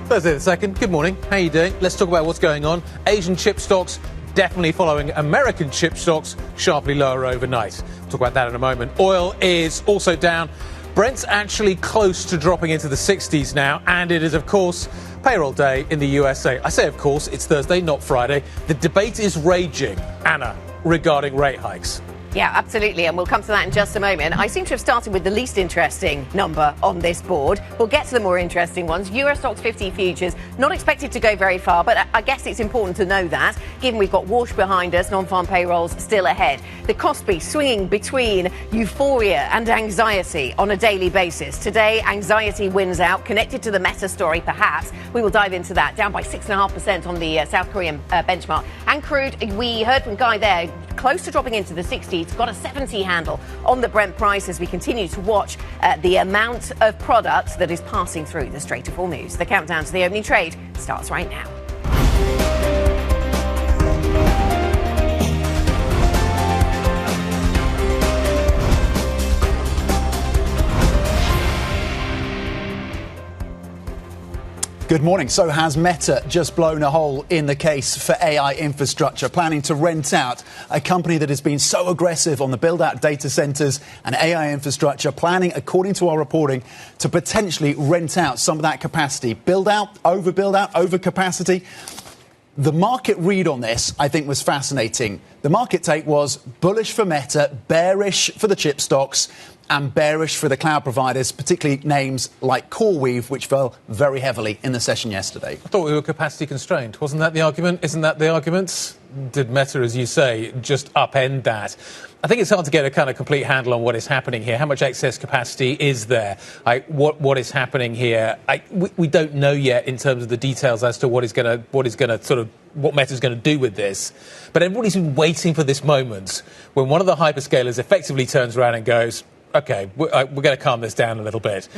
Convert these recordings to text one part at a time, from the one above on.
Thursday the 2nd. Good morning. How are you doing? Let's talk about what's going on. Asian chip stocks definitely following American chip stocks sharply lower overnight. We'll talk about that in a moment. Oil is also down. Brent's actually close to dropping into the 60s now, and it is, of course, payroll day in the USA. I say, of course, it's Thursday, not Friday. The debate is raging, Anna, regarding rate hikes. Yeah, absolutely, and we'll come to that in just a moment. I seem to have started with the least interesting number on this board. We'll get to the more interesting ones. Euro Stoxx 50 futures, not expected to go very far, but I guess it's important to know that, given we've got Warsh behind us, non-farm payrolls still ahead. The Kospi swinging between euphoria and anxiety on a daily basis. Today, anxiety wins out, connected to the Meta story, perhaps. We will dive into that, down by 6.5% on the South Korean benchmark. And crude, we heard from Guy there, close to dropping into the 60s. Got a 70 handle on the Brent price as we continue to watch the amount of product that is passing through the Strait of Hormuz. The countdown to the opening trade starts right now. Good morning. So has Meta just blown a hole in the case for AI infrastructure, planning to rent out a company that has been so aggressive on the build-out data centers and AI infrastructure, planning, according to our reporting, to potentially rent out some of that capacity. Build-out, over capacity. The market read on this, I think, was fascinating. The market take was bullish for Meta, bearish for the chip stocks, and bearish for the cloud providers, particularly names like CoreWeave, which fell very heavily in the session yesterday. I thought we were capacity constrained. Wasn't that the argument? Isn't that the argument? Did Meta, as you say, just upend that? I think it's hard to get a kind of complete handle on what is happening here. How much excess capacity is there? What is happening here? We don't know yet in terms of the details as to what Meta's going to do with this. But everybody's been waiting for this moment when one of the hyperscalers effectively turns around and goes, OK, we're going to calm this down a little bit.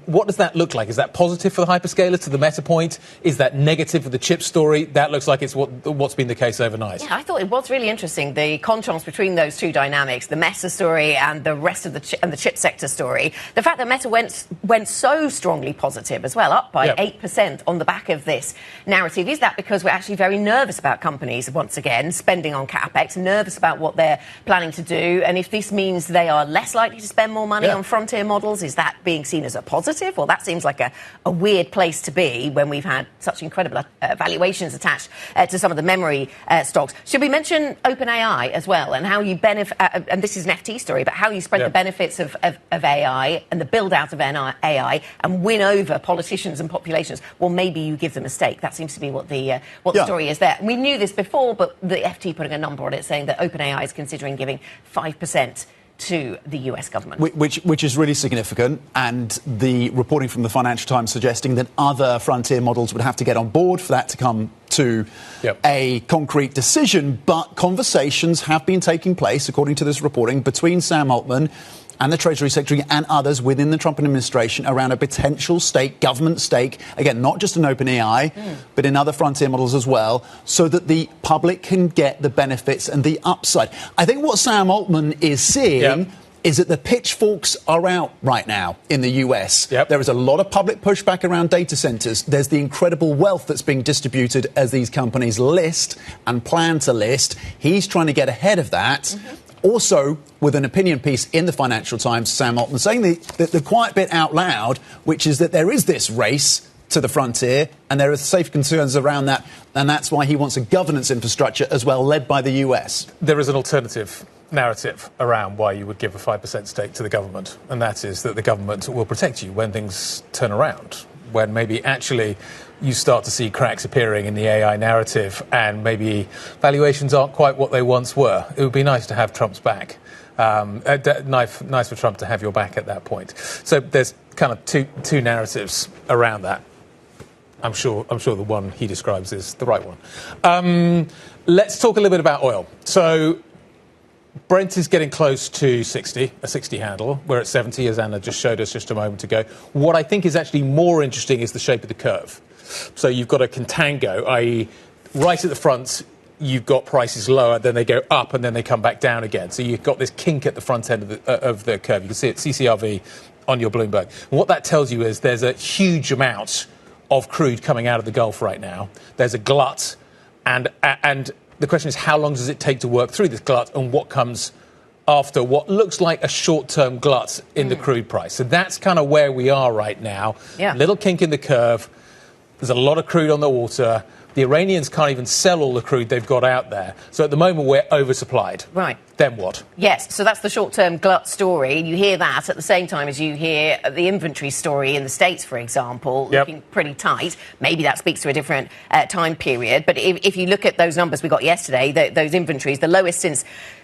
What does that look like? Is that positive for the hyperscaler to the Meta point? Is that negative for the chip story? That looks like it's what's been the case overnight. Yeah, I thought it was really interesting, the contrast between those two dynamics, the Meta story and the rest of the chip sector story. The fact that Meta went so strongly positive as well, up by 8% on the back of this narrative. Is that because we're actually very nervous about companies, once again, spending on CapEx, nervous about what they're planning to do? And if this means they are less likely to spend more money on frontier models, is that being seen as a positive? Well, that seems like a weird place to be when we've had such incredible valuations attached to some of the memory stocks. Should we mention OpenAI as well, and how you benefit, and this is an FT story, but how you spread the benefits of AI and the build-out of AI and win over politicians and populations? Well, maybe you give them a stake. That seems to be what the story is there. And we knew this before, but the FT putting a number on it, saying that OpenAI is considering giving 5% to the US government. Which is really significant, and the reporting from the Financial Times suggesting that other frontier models would have to get on board for that to come to a concrete decision. But conversations have been taking place, according to this reporting, between Sam Altman and the Treasury Secretary and others within the Trump administration around a potential government stake, again, not just in OpenAI, but in other frontier models as well, so that the public can get the benefits and the upside. I think what Sam Altman is seeing is that the pitchforks are out right now in the US. There is a lot of public pushback around data centers. There's the incredible wealth that's being distributed as these companies list and plan to list. He's trying to get ahead of that. Also, with an opinion piece in the Financial Times, Sam Altman saying the quiet bit out loud, which is that there is this race to the frontier and there are safe concerns around that, and that's why he wants a governance infrastructure as well, led by the US. There is an alternative narrative around why you would give a 5% stake to the government, and that is that the government will protect you when things turn around, when maybe actually you start to see cracks appearing in the AI narrative and maybe valuations aren't quite what they once were. It would be nice to have Trump's back. Nice for Trump to have your back at that point. So there's kind of two narratives around that. I'm sure the one he describes is the right one. Let's talk a little bit about oil. So Brent is getting close to 60, a 60 handle. We're at 70, as Anna just showed us just a moment ago. What I think is actually more interesting is the shape of the curve. So you've got a contango, i.e. right at the front, you've got prices lower, then they go up, and then they come back down again. So you've got this kink at the front end of the curve. You can see it, CCRV, on your Bloomberg. And what that tells you is there's a huge amount of crude coming out of the Gulf right now. There's a glut, and the question is, how long does it take to work through this glut, and what comes after what looks like a short-term glut in the crude price? So that's kind of where we are right now. Yeah. Little kink in the curve. There's a lot of crude on the water. The Iranians can't even sell all the crude they've got out there. So at the moment, we're oversupplied. Right. Then what? Yes, so that's the short-term glut story. You hear that at the same time as you hear the inventory story in the States, for example, looking pretty tight. Maybe that speaks to a different time period. But if you look at those numbers we got yesterday, those inventories, the lowest since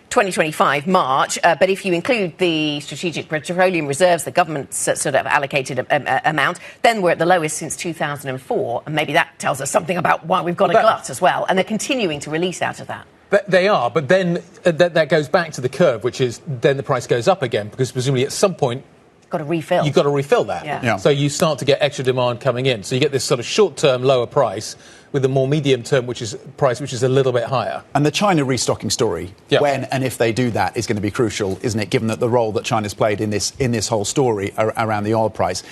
2025 March, but if you include the strategic petroleum reserves, the government's sort of allocated amount, then we're at the lowest since 2004, and maybe that tells us something about why we've got a glut as well, and they're continuing to release out of that. They are, but then that goes back to the curve, which is then the price goes up again, because presumably at some point got to refill. You've got to refill that. Yeah. So you start to get extra demand coming in. So you get this sort of short-term lower price with a more medium-term which is a little bit higher. And the China restocking story, when and if they do that, is going to be crucial, isn't it, given that the role that China's played in this whole story around the oil price.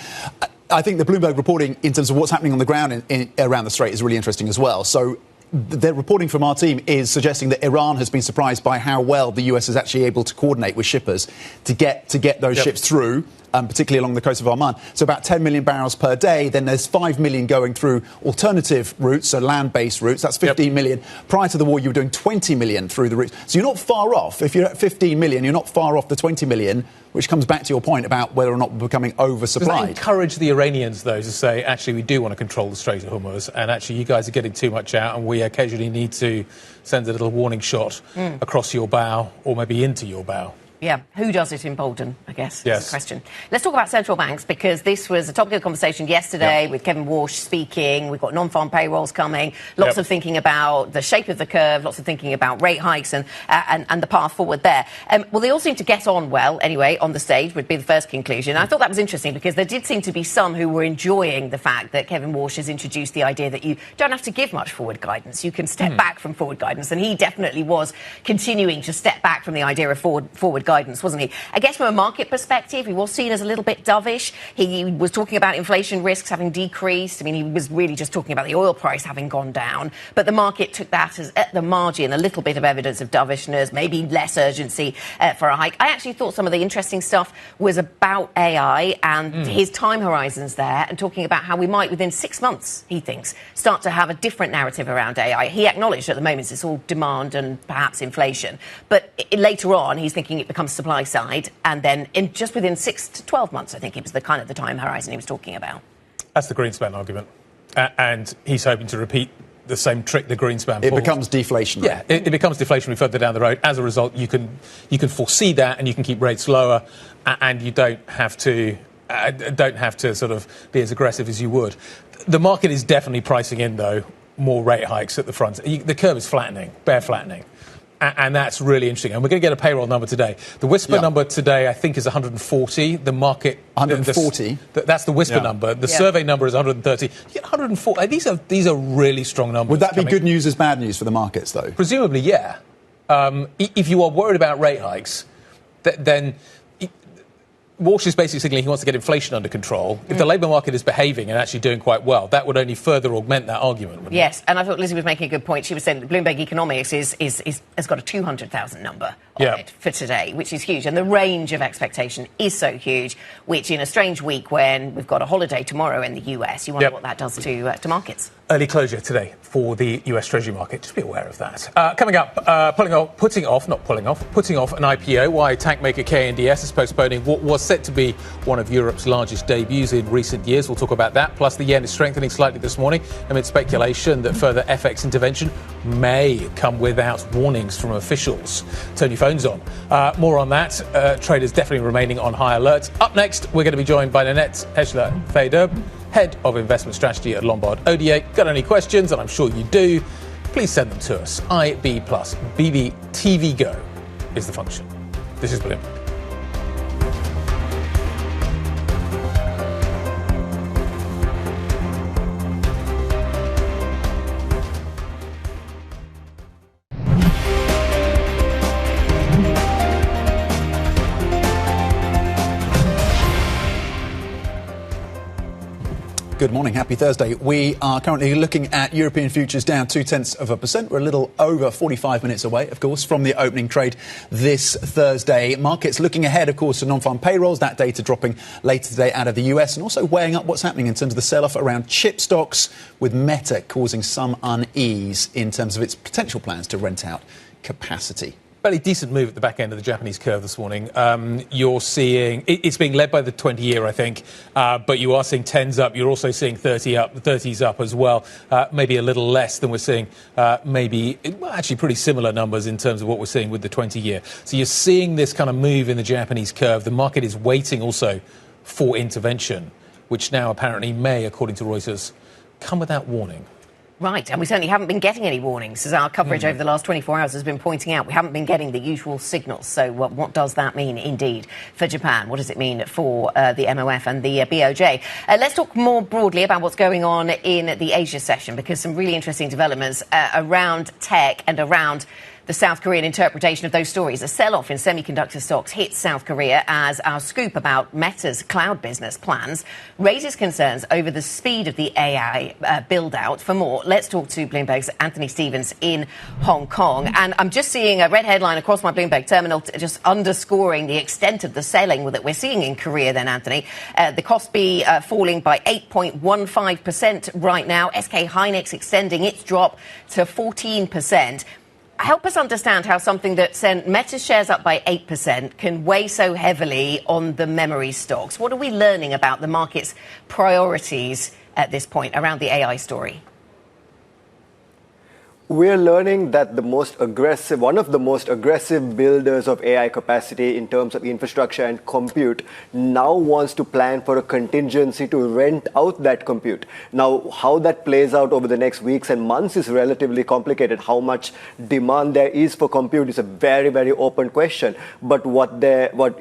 I think the Bloomberg reporting in terms of what's happening on the ground around the Strait is really interesting as well. So the reporting from our team is suggesting that Iran has been surprised by how well the US is actually able to coordinate with shippers to get those ships through, particularly along the coast of Oman. So about 10 million barrels per day. Then there's 5 million going through alternative routes, so land-based routes. That's 15 million. Prior to the war, you were doing 20 million through the routes. So you're not far off. If you're at 15 million, you're not far off the 20 million, which comes back to your point about whether or not we're becoming oversupplied. Does that encourage the Iranians, though, to say, actually, we do want to control the Strait of Hormuz, and actually, you guys are getting too much out, and we occasionally need to send a little warning shot across your bow or maybe into your bow? Yeah, who does it in Bolton, I guess, yes. is the question. Let's talk about central banks, because this was a topic of conversation yesterday with Kevin Warsh speaking. We've got non-farm payrolls coming, lots of thinking about the shape of the curve, lots of thinking about rate hikes and the path forward there. Well, they all seem to get on well, anyway, on the stage, would be the first conclusion. I thought that was interesting, because there did seem to be some who were enjoying the fact that Kevin Warsh has introduced the idea that you don't have to give much forward guidance. You can step back from forward guidance, and he definitely was continuing to step back from the idea of forward guidance, wasn't he? I guess from a market perspective, he was seen as a little bit dovish. He was talking about inflation risks having decreased. I mean, he was really just talking about the oil price having gone down. But the market took that as, at the margin, a little bit of evidence of dovishness, maybe less urgency for a hike. I actually thought some of the interesting stuff was about AI and his time horizons there, and talking about how we might, within 6 months, he thinks, start to have a different narrative around AI. He acknowledged at the moment it's all demand and perhaps inflation. But later on, he's thinking it becomes supply side, and then just within 6 to 12 months, I think it was the kind of the time horizon he was talking about. That's the Greenspan argument, and he's hoping to repeat the same trick the Greenspan pulled. It becomes deflationary. Yeah, it becomes deflationary further down the road. As a result, you can foresee that, and you can keep rates lower, and you don't have to sort of be as aggressive as you would. The market is definitely pricing in, though, more rate hikes at the front. The curve is flattening, bare flattening. And that's really interesting. And we're going to get a payroll number today. The whisper number today, I think, is 140. The market... 140? That's the whisper number. The survey number is 130. You get 140. These are really strong numbers. Would that be good news as bad news for the markets, though? Presumably, yeah. If you are worried about rate hikes, then... Warsh is basically signaling he wants to get inflation under control. If the labour market is behaving and actually doing quite well, that would only further augment that argument, wouldn't it? And I thought Lizzie was making a good point. She was saying that Bloomberg Economics has got a 200,000 number on it for today, which is huge. And the range of expectation is so huge, which in a strange week when we've got a holiday tomorrow in the US, you wonder what that does to markets. Early closure today for the US Treasury market. Just be aware of that. Coming up, putting off an IPO. Why tank maker KNDS is postponing what was set to be one of Europe's largest debuts in recent years. We'll talk about that. Plus, the yen is strengthening slightly this morning amid speculation that further FX intervention may come without warnings from officials. Turn your phones on. More on that. Traders definitely remaining on high alert. Up next, we're going to be joined by Nanette Heschler-Fader, Head of Investment Strategy at Lombard Odier. Got any questions? And I'm sure you do. Please send them to us. IB plus BBTV Go is the function. This is Bloomberg. Good morning. Happy Thursday. We are currently looking at European futures down 0.2%. We're a little over 45 minutes away, of course, from the opening trade this Thursday. Markets looking ahead, of course, to non-farm payrolls. That data dropping later today out of the US, and also weighing up what's happening in terms of the sell-off around chip stocks, with Meta causing some unease in terms of its potential plans to rent out capacity. Fairly decent move at the back end of the Japanese curve this morning. You're seeing it's being led by the 20-year, I think, but you are seeing 10s up. You're also seeing 30s up as well. Maybe a little less than we're seeing. Actually pretty similar numbers in terms of what we're seeing with the 20-year. So you're seeing this kind of move in the Japanese curve. The market is waiting also for intervention, which now apparently may, according to Reuters, come without warning. Right, and we certainly haven't been getting any warnings, as our coverage over the last 24 hours has been pointing out. We haven't been getting the usual signals. So what does that mean, indeed, for Japan? What does it mean for the MOF and the BOJ? Let's talk more broadly about what's going on in the Asia session, because some really interesting developments around tech and around the South Korean interpretation of those stories. A sell-off in semiconductor stocks hits South Korea as our scoop about Meta's cloud business plans raises concerns over the speed of the AI build-out. For more, let's talk to Bloomberg's Anthony Stevens in Hong Kong. And I'm just seeing a red headline across my Bloomberg terminal just underscoring the extent of the selling that we're seeing in Korea then, Anthony. The Kospi falling by 8.15% right now. SK Hynix extending its drop to 14%. Help us understand how something that sent Meta's shares up by 8% can weigh so heavily on the memory stocks. What are we learning about the market's priorities at this point around the AI story? We're learning that one of the most aggressive builders of AI capacity in terms of infrastructure and compute now wants to plan for a contingency to rent out that compute. Now, how that plays out over the next weeks and months is relatively complicated. How much demand there is for compute is a very, very open question. But what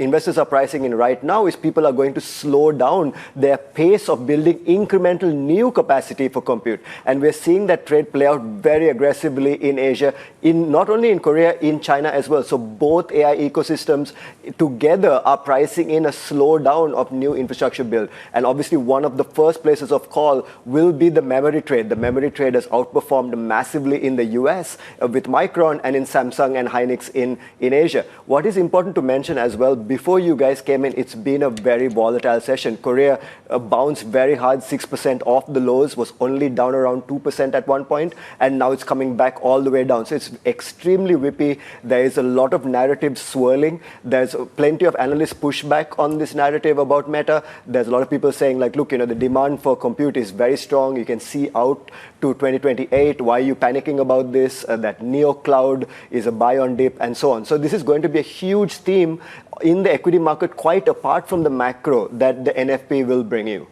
investors are pricing in right now is people are going to slow down their pace of building incremental new capacity for compute. And we're seeing that trade play out very aggressively in Asia, not only in Korea, in China as well. So both AI ecosystems together are pricing in a slowdown of new infrastructure build. And obviously one of the first places of call will be the memory trade. The memory trade has outperformed massively in the US with Micron, and in Samsung and Hynix in Asia. What is important to mention as well, before you guys came in, it's been a very volatile session. Korea bounced very hard, 6% off the lows, was only down around 2% at one point, and now it's coming back all the way down. So it's extremely whippy. There is a lot of narrative swirling. There's plenty of analysts pushback on this narrative about Meta. There's a lot of people saying, like, look, the demand for compute is very strong. You can see out to 2028. Why are you panicking about this? That neo cloud is a buy on dip and so on. So this is going to be a huge theme in the equity market, quite apart from the macro that the NFP will bring you.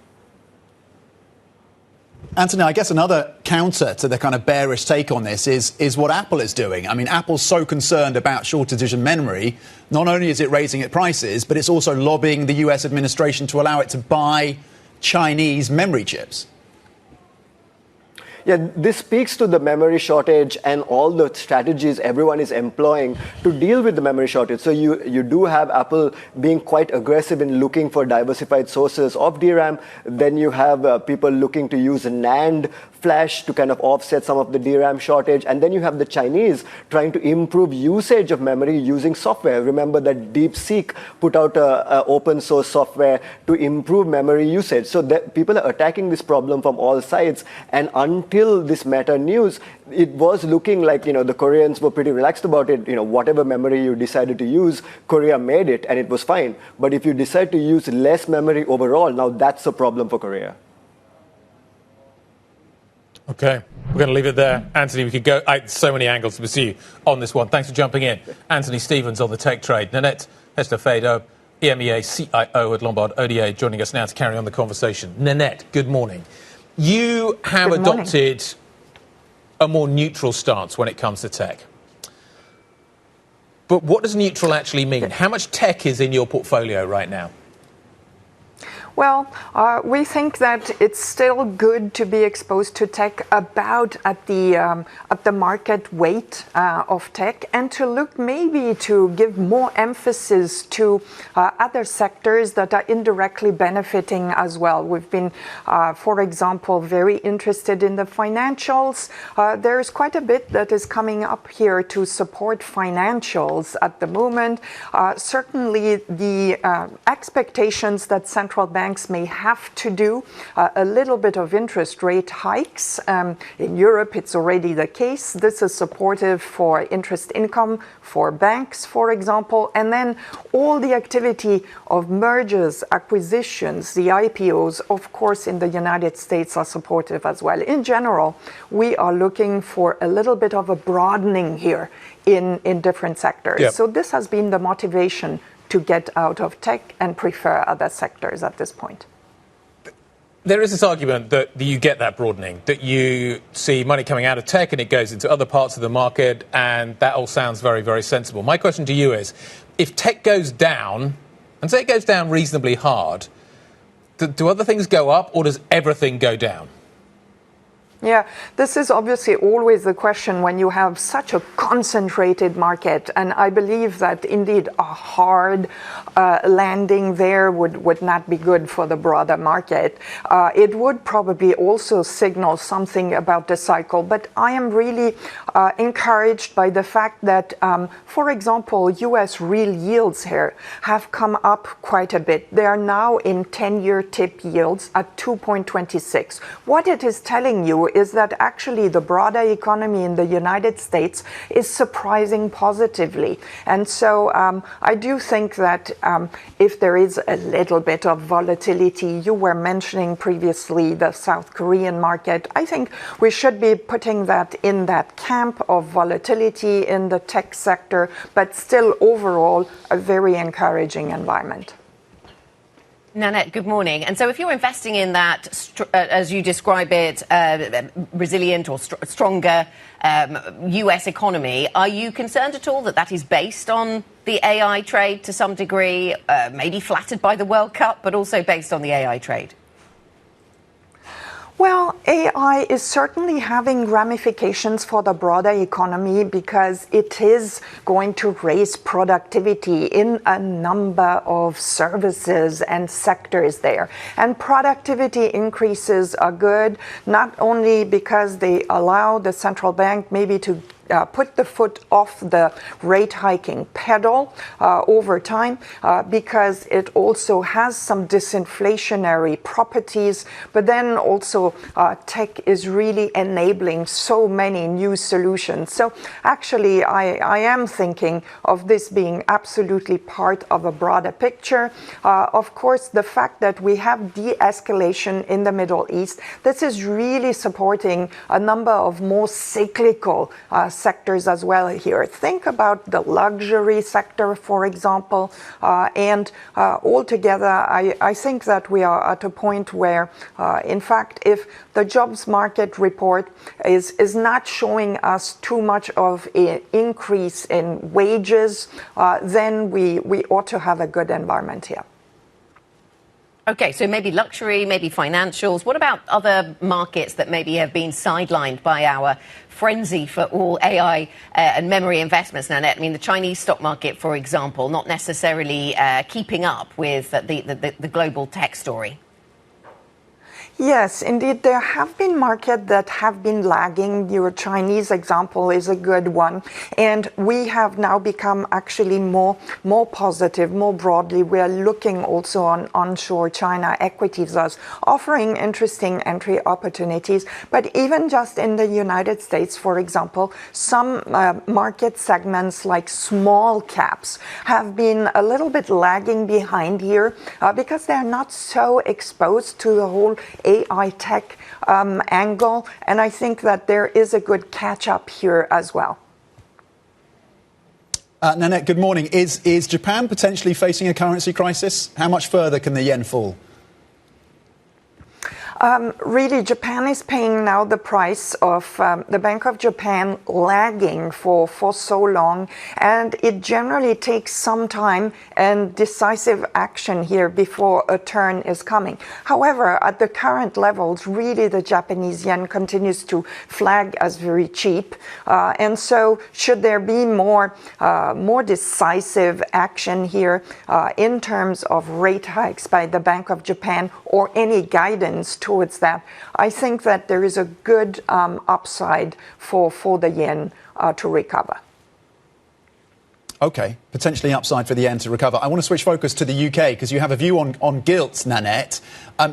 Anthony, I guess another counter to the kind of bearish take on this is what Apple is doing. I mean, Apple's so concerned about shortages in memory. Not only is it raising its prices, but it's also lobbying the US administration to allow it to buy Chinese memory chips. Yeah, this speaks to the memory shortage and all the strategies everyone is employing to deal with the memory shortage. So you do have Apple being quite aggressive in looking for diversified sources of DRAM. Then you have people looking to use NAND flash to kind of offset some of the DRAM shortage. And then you have the Chinese trying to improve usage of memory using software. Remember that DeepSeek put out open source software to improve memory usage. So that people are attacking this problem from all sides. And until this Meta news, it was looking like, the Koreans were pretty relaxed about it. Whatever memory you decided to use, Korea made it and it was fine. But if you decide to use less memory overall, now that's a problem for Korea. Okay, we're going to leave it there. Anthony, we could go so many angles to pursue on this one. Thanks for jumping in. Anthony Stevens on the tech trade. Nanette Hester-Fado, EMEA CIO at Lombard ODA, joining us now to carry on the conversation. Nanette, good morning. You have adopted a more neutral stance when it comes to tech. But what does neutral actually mean? How much tech is in your portfolio right now? Well, we think that it's still good to be exposed to tech about at the market weight of tech, and to look maybe to give more emphasis to other sectors that are indirectly benefiting as well. We've been, for example, very interested in the financials. There's quite a bit that is coming up here to support financials at the moment. Certainly the expectations that central banks may have to do a little bit of interest rate hikes. In Europe, it's already the case. This is supportive for interest income for banks, for example. And then all the activity of mergers, acquisitions, the IPOs, of course, in the United States are supportive as well. In general, we are looking for a little bit of a broadening here in different sectors. Yep. So this has been the motivation to get out of tech and prefer other sectors at this point. There is this argument that you get that broadening, that you see money coming out of tech and it goes into other parts of the market, and that all sounds very, very sensible. My question to you is, if tech goes down, and say it goes down reasonably hard, do other things go up, or does everything go down? Yeah, this is obviously always the question when you have such a concentrated market, and I believe that indeed a hard landing there would not be good for the broader market. It would probably also signal something about the cycle, but I am really encouraged by the fact that, for example, US real yields here have come up quite a bit. They are now in 10-year tip yields at 2.26. What it is telling you is that actually the broader economy in the United States is surprising positively. And so I do think that if there is a little bit of volatility, you were mentioning previously the South Korean market, I think we should be putting that in that camp of volatility in the tech sector, but still overall a very encouraging environment. Nanette, good morning. And so if you're investing in that, as you describe it, resilient or stronger US economy, are you concerned at all that that is based on the AI trade to some degree, maybe flattered by the World Cup, but also based on the AI trade? Well, AI is certainly having ramifications for the broader economy because it is going to raise productivity in a number of services and sectors there. And productivity increases are good, not only because they allow the central bank maybe to put the foot off the rate hiking pedal over time, because it also has some disinflationary properties, but then also tech is really enabling so many new solutions. So actually I am thinking of this being absolutely part of a broader picture. Of course, the fact that we have de-escalation in the Middle East, this is really supporting a number of more cyclical sectors as well here. Think about the luxury sector, for example, and altogether, I think that we are at a point where, in fact, if the jobs market report is not showing us too much of an increase in wages, then we ought to have a good environment here. Okay, so maybe luxury, maybe financials. What about other markets that maybe have been sidelined by our frenzy for all AI and memory investments, Nanette? I mean, the Chinese stock market, for example, not necessarily keeping up with the global tech story. Yes, indeed, there have been markets that have been lagging. Your Chinese example is a good one. And we have now become actually more positive, more broadly. We are looking also on onshore China equities as offering interesting entry opportunities. But even just in the United States, for example, some market segments like small caps have been a little bit lagging behind here because they're not so exposed to the whole AI tech angle, and I think that there is a good catch-up here as well. Nanette, good morning. Is Japan potentially facing a currency crisis? How much further can the yen fall? Really, Japan is paying now the price of the Bank of Japan lagging for so long, and it generally takes some time and decisive action here before a turn is coming. However, at the current levels, really the Japanese yen continues to flag as very cheap, and so should there be more decisive action here in terms of rate hikes by the Bank of Japan or any guidance towards that, I think that there is a good upside for the yen to recover. Okay, potentially upside for the yen to recover. I want to switch focus to the UK because you have a view on gilts, Nanette.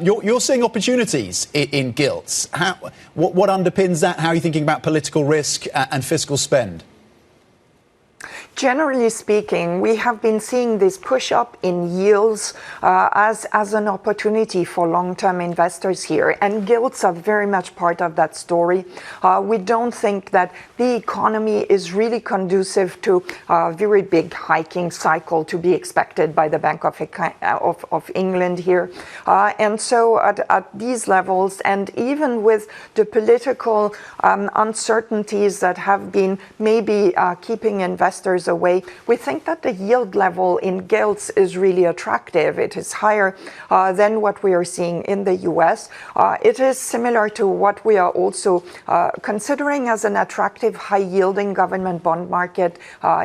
You're seeing opportunities in gilts. What underpins that? How are you thinking about political risk and fiscal spend? Generally speaking, we have been seeing this push up in yields as an opportunity for long-term investors here, and gilts are very much part of that story. We don't think that the economy is really conducive to a very big hiking cycle to be expected by the Bank of England here. And so at these levels, and even with the political uncertainties that have been maybe keeping investors away, we think that the yield level in gilts is really attractive. It is higher than what we are seeing in the US. It is similar to what we are also considering as an attractive high-yielding government bond market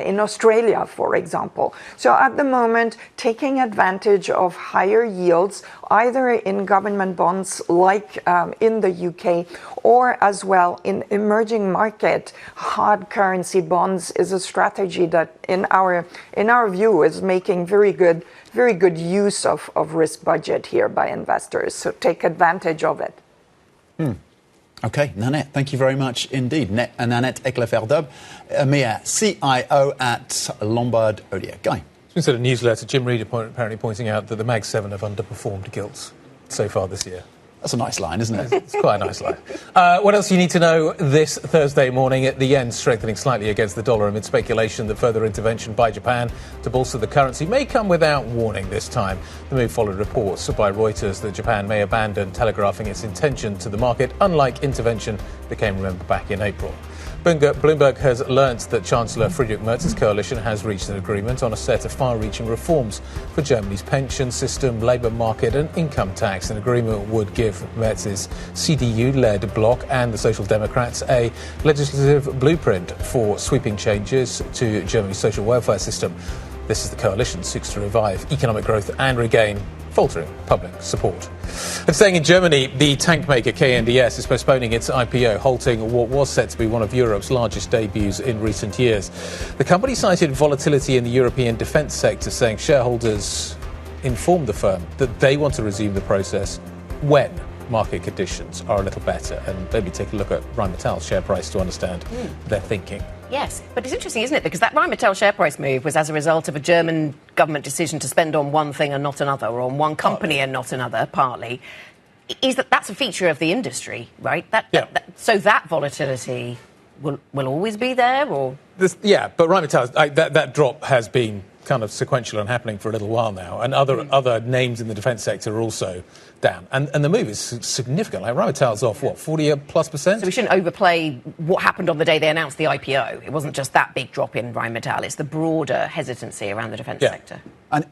in Australia, for example. So at the moment, taking advantage of higher yields, either in government bonds like in the UK or as well in emerging market hard currency bonds is a strategy that in our view is making very good use of risk budget here by investors. So take advantage of it. Okay, Nanette, thank you very much indeed. Nanette Ekleferdub, EMEA CIO at Lombard Odier. Guy. It's been a newsletter, Jim Reed apparently pointing out that the Mag 7 have underperformed gilts so far this year. That's a nice line, isn't it? It's quite a nice line. What else do you need to know this Thursday morning? The yen strengthening slightly against the dollar amid speculation that further intervention by Japan to bolster the currency may come without warning this time. The move followed reports by Reuters that Japan may abandon telegraphing its intention to the market, unlike intervention that came, remember, back in April. Bloomberg has learnt that Chancellor Friedrich Merz's coalition has reached an agreement on a set of far-reaching reforms for Germany's pension system, labour market and income tax. An agreement would give Merz's CDU-led bloc and the Social Democrats a legislative blueprint for sweeping changes to Germany's social welfare system. This is the coalition seeks to revive economic growth and regain faltering public support. And staying in Germany, the tank maker KNDS is postponing its IPO, halting what was set to be one of Europe's largest debuts in recent years. The company cited volatility in the European defence sector, saying shareholders informed the firm that they want to resume the process when market conditions are a little better. And maybe take a look at Rheinmetall's share price to understand their thinking. Yes, but it's interesting, isn't it? Because that Rheinmetall share price move was as a result of a German government decision to spend on one thing and not another, or on one company and not another, partly. That's a feature of the industry, right? So that volatility will always be there, or? But Rheinmetall, that drop has been kind of sequential and happening for a little while now, and other names in the defence sector are also down, and the move is significant. Like Rheinmetall's off 40+%. So we shouldn't overplay what happened on the day they announced the IPO. It wasn't just that big drop in Rheinmetall; it's the broader hesitancy around the defence sector. And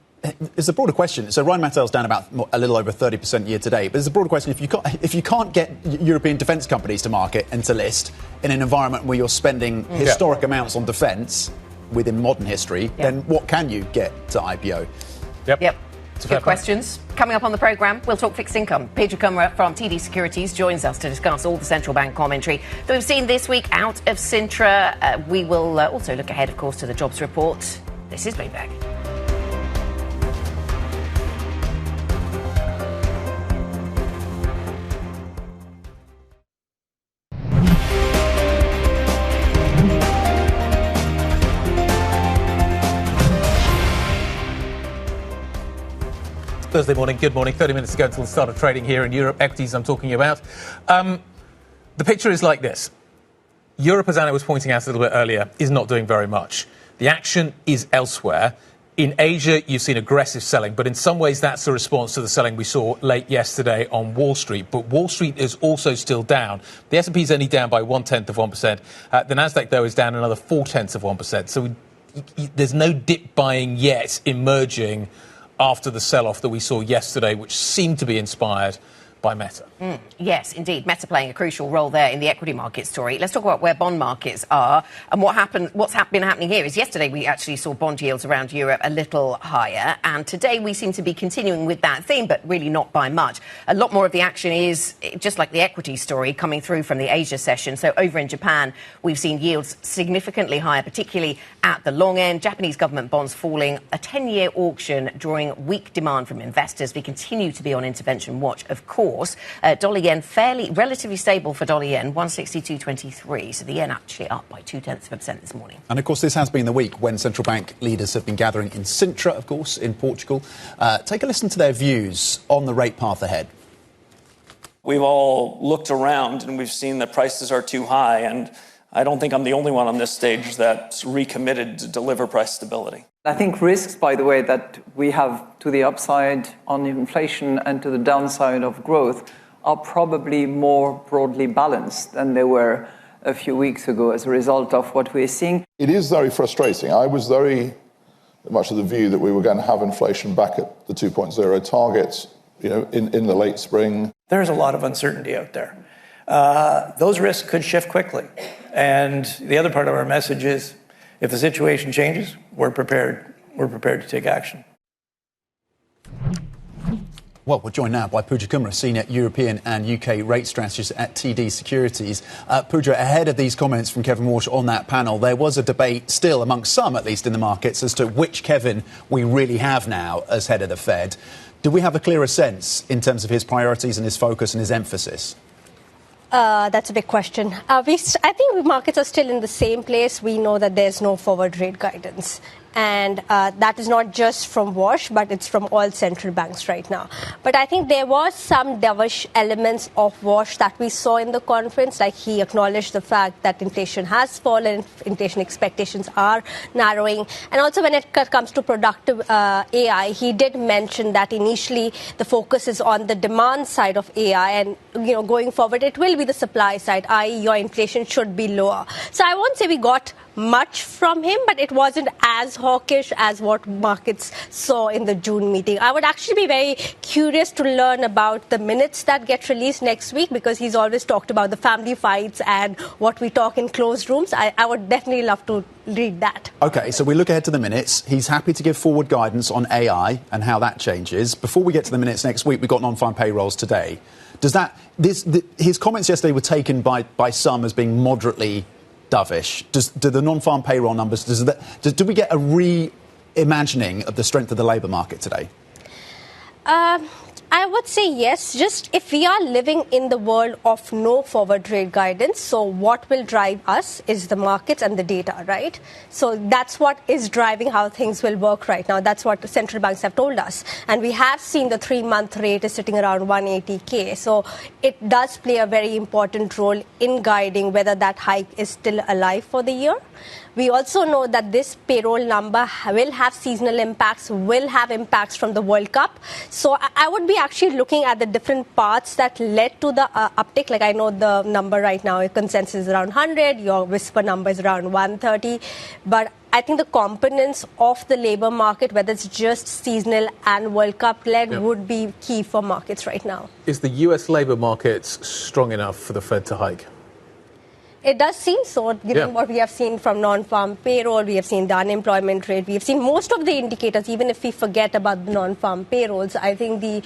it's a broader question. So Rheinmetall's down about a little over 30% year to date. But it's a broader question. If you can't get European defence companies to market and to list in an environment where you're spending historic amounts on defence within modern history, then what can you get to IPO? Yep. Good questions. Coming up on the programme, we'll talk fixed income. Pedro Kumra from TD Securities joins us to discuss all the central bank commentary that we've seen this week out of Sintra. We will also look ahead, of course, to the jobs report. This is Bloomberg. Thursday morning, good morning. 30 minutes to go until the start of trading here in Europe. Equities I'm talking about. The picture is like this. Europe, as Anna was pointing out a little bit earlier, is not doing very much. The action is elsewhere. In Asia, you've seen aggressive selling, but in some ways that's a response to the selling we saw late yesterday on Wall Street. But Wall Street is also still down. The S&P is only down by 0.1%. The Nasdaq, though, is down another 0.4%. So there's no dip buying yet emerging after the sell-off that we saw yesterday, which seemed to be inspired by Meta. Yes, indeed. Meta playing a crucial role there in the equity market story. Let's talk about where bond markets are. And what's been happening here is yesterday we actually saw bond yields around Europe a little higher. And today we seem to be continuing with that theme, but really not by much. A lot more of the action is, just like the equity story, coming through from the Asia session. So over in Japan, we've seen yields significantly higher, particularly at the long end. Japanese government bonds falling. A 10-year auction drawing weak demand from investors. We continue to be on intervention watch, of course. Dollar yen relatively stable for dollar yen, 162.23. So the yen actually up by 0.2% this morning. And of course, this has been the week when central bank leaders have been gathering in Sintra, of course, in Portugal. Take a listen to their views on the rate path ahead. We've all looked around and we've seen that prices are too high. And I don't think I'm the only one on this stage that's recommitted to deliver price stability. I think risks, by the way, that we have to the upside on inflation and to the downside of growth are probably more broadly balanced than they were a few weeks ago as a result of what we're seeing. It is very frustrating. I was very much of the view that we were going to have inflation back at the 2.0 targets, in the late spring. There's a lot of uncertainty out there. Those risks could shift quickly. And the other part of our message is, if the situation changes, we're prepared. We're prepared to take action. Well, we're joined now by Pooja Kumar, Senior European and UK Rate Strategist at TD Securities. Pooja, ahead of these comments from Kevin Warsh on that panel, there was a debate still amongst some, at least in the markets, as to which Kevin we really have now as head of the Fed. Do we have a clearer sense in terms of his priorities and his focus and his emphasis? That's a big question. I think markets are still in the same place. We know that there's no forward rate guidance. And that is not just from Warsh, but it's from all central banks right now. But I think there was some dovish elements of Warsh that we saw in the conference. Like he acknowledged the fact that inflation has fallen, inflation expectations are narrowing. And also when it comes to productive AI, he did mention that initially the focus is on the demand side of AI. And, going forward, it will be the supply side, i.e. your inflation should be lower. So I won't say we got much from him, but it wasn't as hawkish as what markets saw in the June meeting. I would actually be very curious to learn about the minutes that get released next week, because he's always talked about the family fights and what we talk in closed rooms. I would definitely love to read that. OK, so we look ahead to the minutes. He's happy to give forward guidance on AI and how that changes. Before we get to the minutes next week, we've got non-farm payrolls today. His comments yesterday were taken by some as being moderately dovish. Do the non-farm payroll numbers, do we get a reimagining of the strength of the labour market today? I would say yes, just if we are living in the world of no forward rate guidance, so what will drive us is the markets and the data, right? So that's what is driving how things will work right now. That's what the central banks have told us. And we have seen the 3-month rate is sitting around 180K. So it does play a very important role in guiding whether that hike is still alive for the year. We also know that this payroll number will have seasonal impacts, will have impacts from the World Cup. So I would be actually looking at the different parts that led to the uptick. Like I know the number right now, consensus is around 100, your whisper number is around 130. But I think the components of the labour market, whether it's just seasonal and World Cup led, would be key for markets right now. Is the US labour market strong enough for the Fed to hike? It does seem so, given what we have seen from non-farm payroll, we have seen the unemployment rate, we have seen most of the indicators, even if we forget about the non-farm payrolls. I think the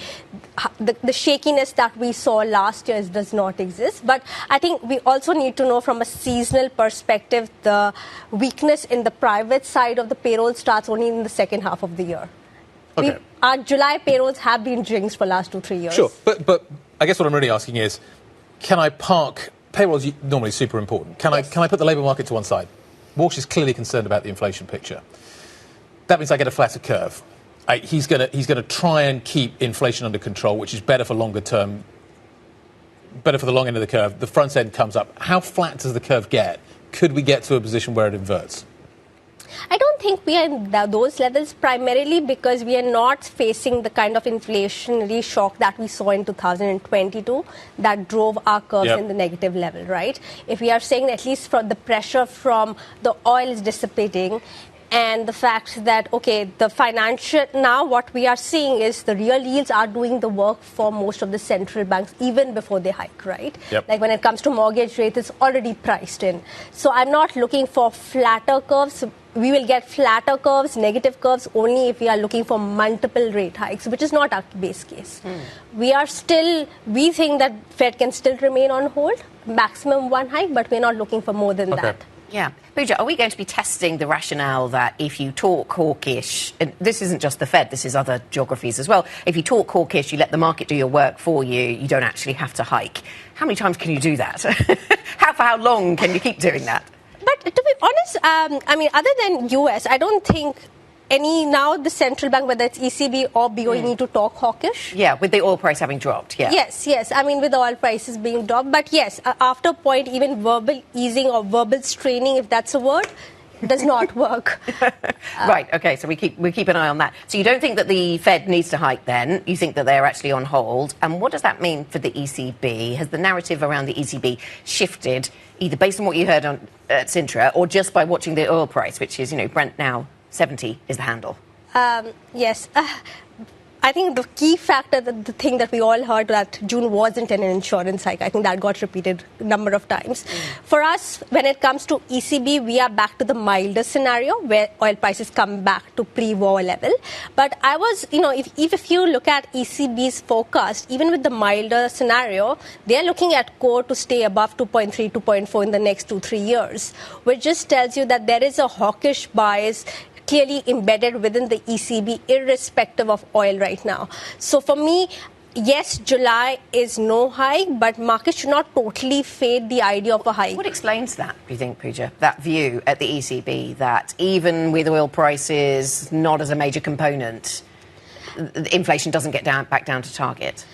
shakiness that we saw last year does not exist. But I think we also need to know from a seasonal perspective, the weakness in the private side of the payroll starts only in the second half of the year. Okay. Our July payrolls have been jinxed for the last 2-3 years. Sure, but I guess what I'm really asking is, can I park... Payroll's normally super important. Can I put the labour market to one side? Warsh is clearly concerned about the inflation picture. That means I get a flatter curve. He's going to try and keep inflation under control, which is better for longer term, better for the long end of the curve. The front end comes up. How flat does the curve get? Could we get to a position where it inverts? I don't think we are in those levels, primarily because we are not facing the kind of inflationary shock that we saw in 2022 that drove our curves in the negative level, right? If we are saying at least from the pressure from the oil is dissipating, and the fact that, okay, the financial, now what we are seeing is the real yields are doing the work for most of the central banks even before they hike, right? Like when it comes to mortgage rate, it's already priced in. So I'm not looking for flatter curves. We will get flatter curves, negative curves, only if we are looking for multiple rate hikes, which is not our base case. We think that Fed can still remain on hold, maximum one hike, but we're not looking for more than that. Yeah. Pooja, are we going to be testing the rationale that if you talk hawkish, and this isn't just the Fed, this is other geographies as well, if you talk hawkish, you let the market do your work for you, you don't actually have to hike. How many times can you do that? For how long can you keep doing that? But to be honest, I mean, other than US, I don't think now the central bank, whether it's ECB or BOE, need to talk hawkish. Yeah, with the oil price having dropped, Yes. I mean, with the oil prices being dropped. But yes, after a point, even verbal easing or verbal straining, if that's a word, does not work. Right, okay, so we keep an eye on that. So you don't think that the Fed needs to hike then? You think that they're actually on hold? And what does that mean for the ECB? Has the narrative around the ECB shifted, either based on what you heard on Sintra or just by watching the oil price, which is, Brent now 70 is the handle? Yes. I think the key factor, the thing that we all heard, that June wasn't an insurance hike. I think that got repeated a number of times. For us, when it comes to ECB, we are back to the milder scenario where oil prices come back to pre-war level. But I was, if you look at ECB's forecast, even with the milder scenario, they are looking at core to stay above 2.3, 2.4 in the next 2-3 years, which just tells you that there is a hawkish bias clearly embedded within the ECB, irrespective of oil right now. So for me, yes, July is no hike, but markets should not totally fade the idea of a hike. What explains that, do you think, Pooja? That view at the ECB that even with oil prices not as a major component, inflation doesn't get back down to target?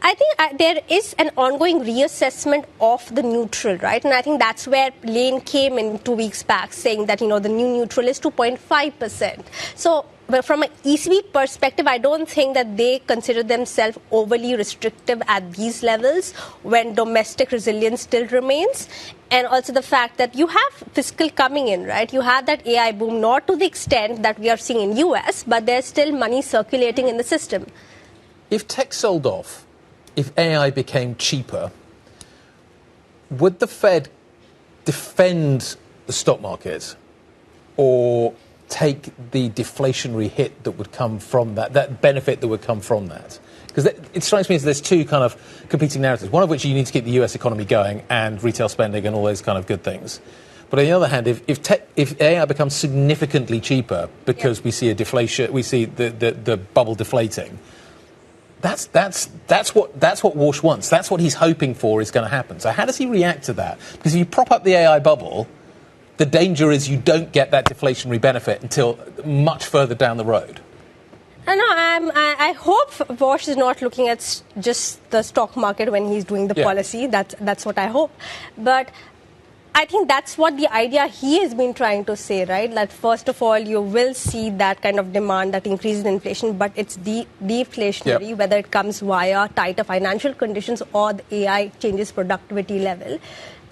I think there is an ongoing reassessment of the neutral, right? And I think that's where Lane came in 2 weeks back saying that, the new neutral is 2.5%. So from an ECB perspective, I don't think that they consider themselves overly restrictive at these levels when domestic resilience still remains. And also the fact that you have fiscal coming in, right? You have that AI boom, not to the extent that we are seeing in US, but there's still money circulating in the system. If tech sold off, if AI became cheaper, would the Fed defend the stock market or take the deflationary hit that would come from that benefit that would come from that? Because it strikes me as there's two kind of competing narratives, one of which you need to keep the US economy going and retail spending and all those kind of good things. But on the other hand, if AI becomes significantly cheaper because we see a deflation, we see the bubble deflating, That's what Warsh wants. That's what he's hoping for is going to happen. So how does he react to that? Because if you prop up the AI bubble, the danger is you don't get that deflationary benefit until much further down the road. I hope Warsh is not looking at just the stock market when he's doing the policy. That's what I hope. But I think that's what the idea he has been trying to say, right? That first of all, you will see that kind of demand that increases inflation, but it's deflationary, whether it comes via tighter financial conditions or the AI changes productivity level.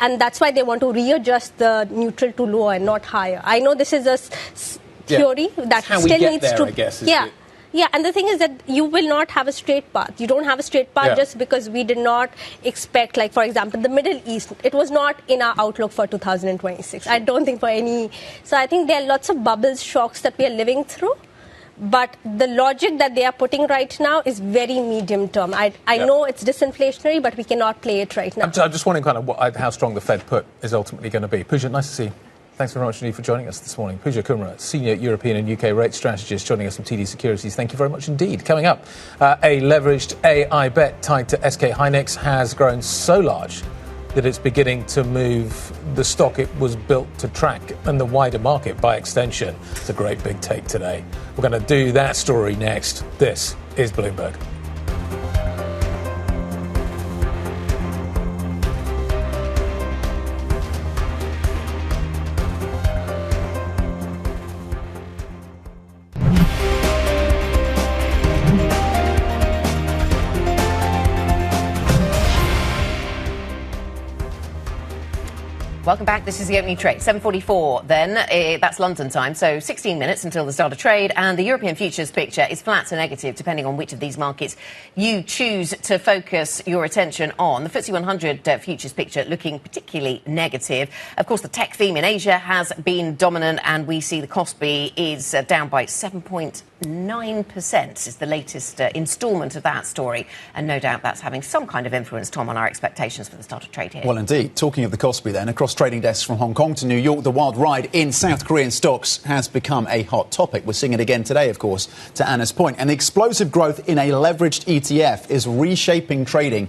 And that's why they want to readjust the neutral to lower and not higher. I know this is a theory that how still we get needs there, to... I guess, Yeah, and the thing is that you will not have a straight path. You don't have a straight path just because we did not expect, like, for example, the Middle East. It was not in our outlook for 2026. I don't think for any. So I think there are lots of bubbles, shocks that we are living through. But the logic that they are putting right now is very medium term. I know it's disinflationary, but we cannot play it right now. I'm just wondering kind of how strong the Fed put is ultimately going to be. Pooja, nice to see you. Thanks very much indeed for joining us this morning. Pooja Kumra, Senior European and UK Rate Strategist, joining us from TD Securities. Thank you very much indeed. Coming up, a leveraged AI bet tied to SK Hynix has grown so large that it's beginning to move the stock it was built to track and the wider market by extension. It's a great big take today. We're going to do that story next. This is Bloomberg. Welcome back. This is the opening trade. 7:44 then. That's London time. So 16 minutes until the start of trade. And the European futures picture is flat to negative, depending on which of these markets you choose to focus your attention on. The FTSE 100 futures picture looking particularly negative. Of course, the tech theme in Asia has been dominant, and we see the Kospi is down by 7.9%. Is the latest instalment of that story. And no doubt that's having some kind of influence, Tom, on our expectations for the start of trade here. Well, indeed. Talking of the Kospi then, across trading desks from Hong Kong to New York, the wild ride in South Korean stocks has become a hot topic. We're seeing it again today, of course, to Anna's point. And the explosive growth in a leveraged ETF is reshaping trading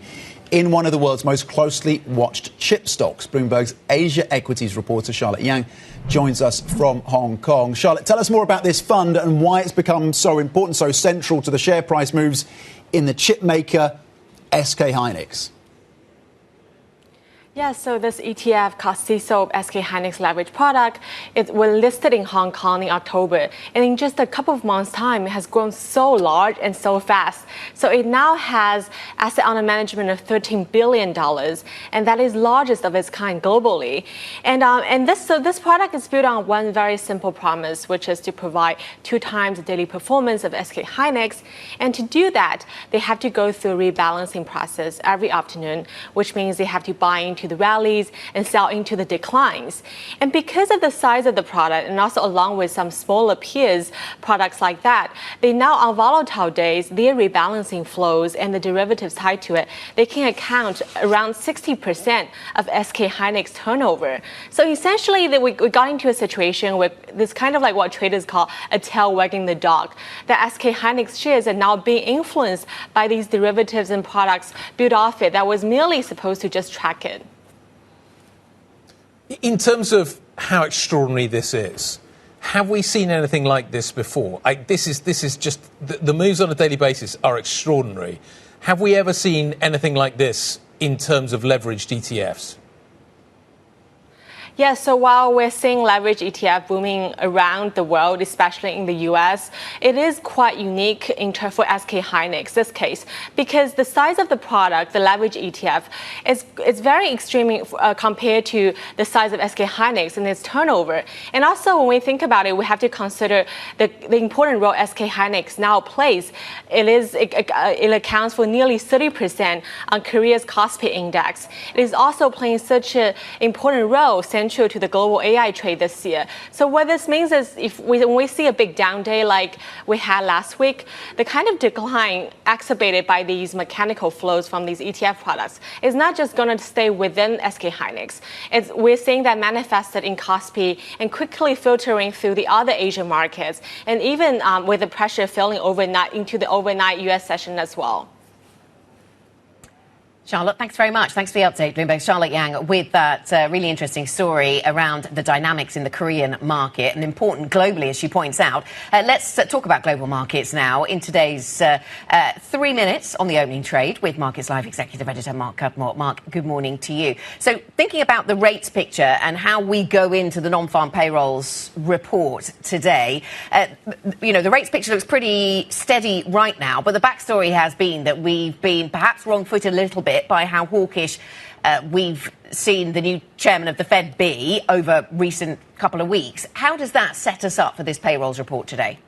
in one of the world's most closely watched chip stocks. Bloomberg's Asia Equities reporter Charlotte Yang joins us from Hong Kong. Charlotte, tell us more about this fund and why it's become so important, so central to the share price moves in the chip maker SK Hynix. Yeah, so this ETF called CSOP SK Hynix leverage product, it was listed in Hong Kong in October. And in just a couple of months' time, it has grown so large and so fast. So it now has asset under management of $13 billion, and that is largest of its kind globally. And this product is built on one very simple promise, which is to provide 2 times the daily performance of SK Hynix. And to do that, they have to go through a rebalancing process every afternoon, which means they have to buy into the rallies and sell into the declines. And because of the size of the product, and also along with some smaller peers products like that, they now on volatile days, their rebalancing flows and the derivatives tied to it, they can account around 60% of SK Hynix turnover. So essentially we got into a situation where this kind of like what traders call a tail wagging the dog. The SK Hynix shares are now being influenced by these derivatives and products built off it that was merely supposed to just track it. In terms of how extraordinary this is, have we seen anything like this before? This is just the moves on a daily basis are extraordinary. Have we ever seen anything like this in terms of leveraged ETFs? Yeah, so while we're seeing leverage ETF booming around the world, especially in the US, it is quite unique for SK Hynix, this case, because the size of the product, the leverage ETF, is very extreme compared to the size of SK Hynix and its turnover. And also, when we think about it, we have to consider the important role SK Hynix now plays. It accounts for nearly 30% on Korea's Kospi index. It is also playing such an important role central to the global AI trade this year. So what this means is when we see a big down day like we had last week, the kind of decline exacerbated by these mechanical flows from these ETF products is not just going to stay within SK Hynix. We're seeing that manifested in Kospi and quickly filtering through the other Asian markets, and even with the pressure filling overnight into the overnight US session as well. Charlotte, thanks very much. Thanks for the update, Bloomberg. Charlotte Yang with that really interesting story around the dynamics in the Korean market, and important globally, as she points out. Let's talk about global markets now in today's 3 minutes on the opening trade with Markets Live Executive Editor Mark Cudmore. Mark, good morning to you. So thinking about the rates picture and how we go into the non-farm payrolls report today, the rates picture looks pretty steady right now, but the backstory has been that we've been perhaps wrong-footed a little bit by how hawkish we've seen the new chairman of the Fed be over recent couple of weeks. How does that set us up for this payrolls report today?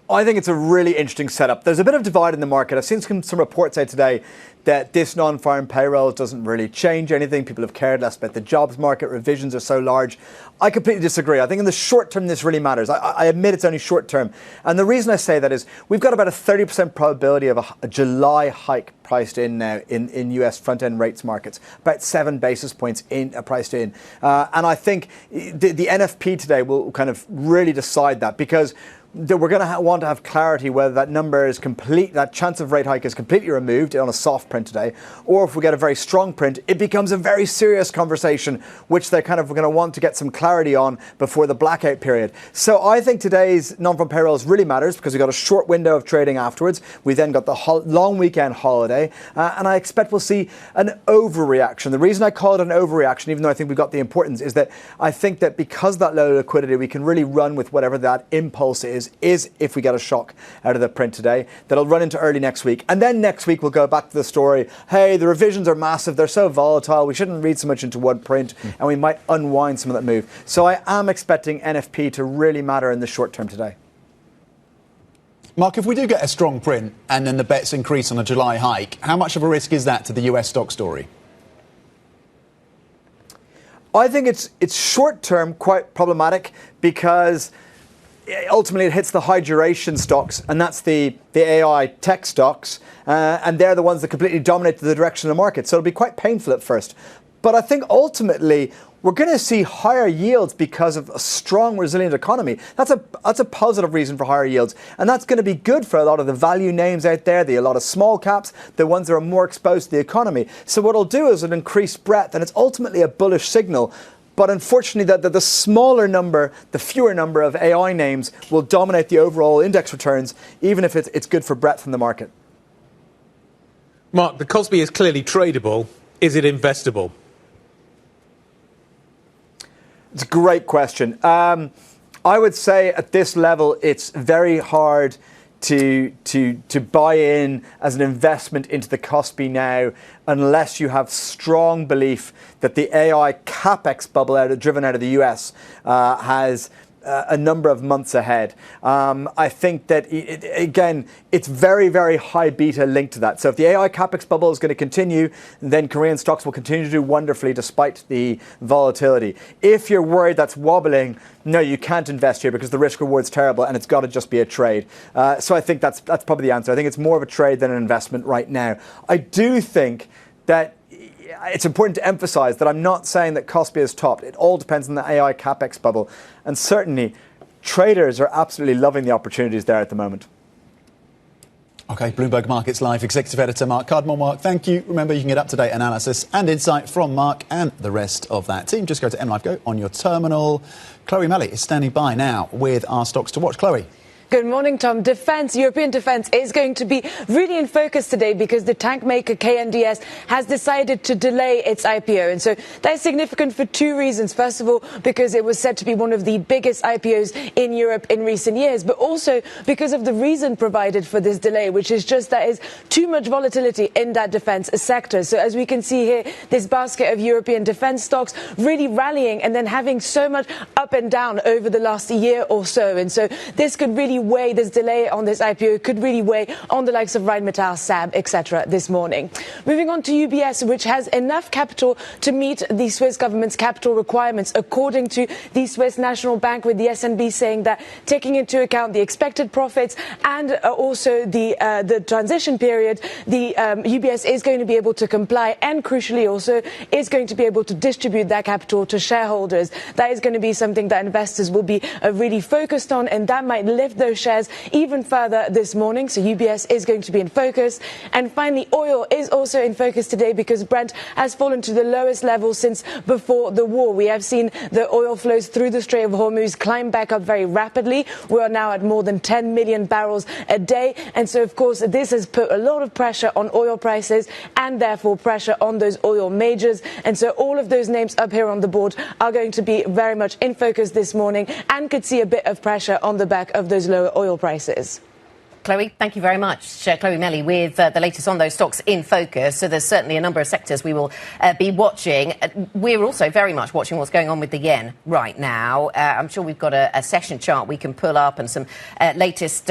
I think it's a really interesting setup. There's a bit of divide in the market. I've seen some reports out today that this non-farm payroll doesn't really change anything. People have cared less about the jobs market. Revisions are so large. I completely disagree. I think in the short term, this really matters. I admit it's only short term. And the reason I say that is we've got about a 30% probability of a July hike priced in now in US front-end rates markets, about 7 basis points priced in. And I think the NFP today will kind of really decide that, because we're going to want to have clarity whether that number is complete, that chance of rate hike is completely removed on a soft print today, or if we get a very strong print, it becomes a very serious conversation, which they're kind of going to want to get some clarity on before the blackout period. So I think today's non-farm payrolls really matters because we've got a short window of trading afterwards. We then got the long weekend holiday, and I expect we'll see an overreaction. The reason I call it an overreaction, even though I think we've got the importance, is that I think that because of that low liquidity, we can really run with whatever that impulse is if we get a shock out of the print today, that'll run into early next week. And then next week, we'll go back to the story story. Hey, the revisions are massive. They're so volatile. We shouldn't read so much into one print, and we might unwind some of that move. So I am expecting NFP to really matter in the short term today. Mark, if we do get a strong print and then the bets increase on a July hike, how much of a risk is that to the US stock story? I think it's short-term quite problematic because ultimately it hits the high duration stocks, and that's the AI tech stocks, and they're the ones that completely dominate the direction of the market. So it'll be quite painful at first. But I think ultimately we're going to see higher yields because of a strong, resilient economy. That's a positive reason for higher yields. And that's going to be good for a lot of the value names out there, a lot of small caps, the ones that are more exposed to the economy. So what it'll do is it'll increase breadth, and it's ultimately a bullish signal. But unfortunately, the smaller number, the fewer number of AI names will dominate the overall index returns, even if it's good for breadth in the market. Mark, the Kospi is clearly tradable. Is it investable? It's a great question. I would say at this level, it's very hard to buy in as an investment into the Kospi now, unless you have strong belief that the AI capex bubble driven out of the US has a number of months ahead. I think that, again, it's very, very high beta linked to that. So if the AI capex bubble is going to continue, then Korean stocks will continue to do wonderfully despite the volatility. If you're worried that's wobbling, no, you can't invest here because the risk reward's terrible and it's got to just be a trade. So I think that's probably the answer. I think it's more of a trade than an investment right now. I do think that it's important to emphasize that I'm not saying that Kospi is topped. It all depends on the AI capex bubble. And certainly, traders are absolutely loving the opportunities there at the moment. OK, Bloomberg Markets Live Executive Editor Mark Cardamore. Mark, thank you. Remember, you can get up-to-date analysis and insight from Mark and the rest of that team. Just go to MLIV Go on your terminal. Chloe Melly is standing by now with our stocks to watch. Chloe. Good morning, Tom. European defence is going to be really in focus today because the tank maker KNDS has decided to delay its IPO. And so that is significant for two reasons. First of all, because it was said to be one of the biggest IPOs in Europe in recent years, but also because of the reason provided for this delay, which is just there is too much volatility in that defence sector. So as we can see here, this basket of European defence stocks really rallying and then having so much up and down over the last year or so. And so this could really weigh, this delay on this IPO could really weigh on the likes of Rheinmetall, SAB, etc. this morning. Moving on to UBS, which has enough capital to meet the Swiss government's capital requirements, according to the Swiss National Bank, with the SNB saying that taking into account the expected profits and also the transition period, the UBS is going to be able to comply and crucially also is going to be able to distribute that capital to shareholders. That is going to be something that investors will be really focused on, and that might lift those shares even further this morning. So UBS is going to be in focus. And finally, oil is also in focus today because Brent has fallen to the lowest level since before the war. We have seen the oil flows through the Strait of Hormuz climb back up very rapidly. We are now at more than 10 million barrels a day. And so, of course, this has put a lot of pressure on oil prices and therefore pressure on those oil majors. And so all of those names up here on the board are going to be very much in focus this morning and could see a bit of pressure on the back of those lower oil prices. Chloe, thank you very much. Chloe Melly with the latest on those stocks in focus. So there's certainly a number of sectors we will be watching. We're also very much watching what's going on with the yen right now. I'm sure we've got a session chart we can pull up and some latest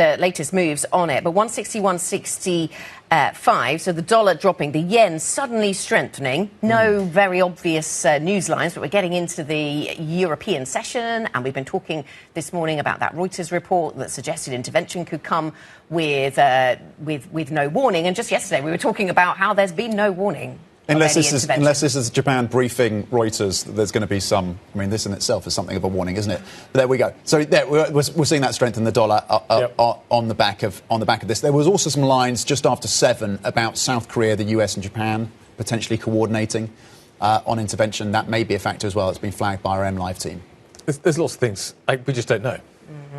moves on it. But 160, 165, so the dollar dropping, the yen suddenly strengthening. No very obvious news lines, but we're getting into the European session, and we've been talking this morning about that Reuters report that suggested intervention could come with no warning. And just yesterday we were talking about how there's been no warning. Unless this is Japan briefing Reuters, there's going to be some. I mean, this in itself is something of a warning, isn't it? But there we go. So there, we're seeing that strength in the dollar on the back of this. There was also some lines just after 7 about South Korea, the US, and Japan potentially coordinating on intervention. That may be a factor as well. It's been flagged by our MLIV team. There's lots of things we just don't know.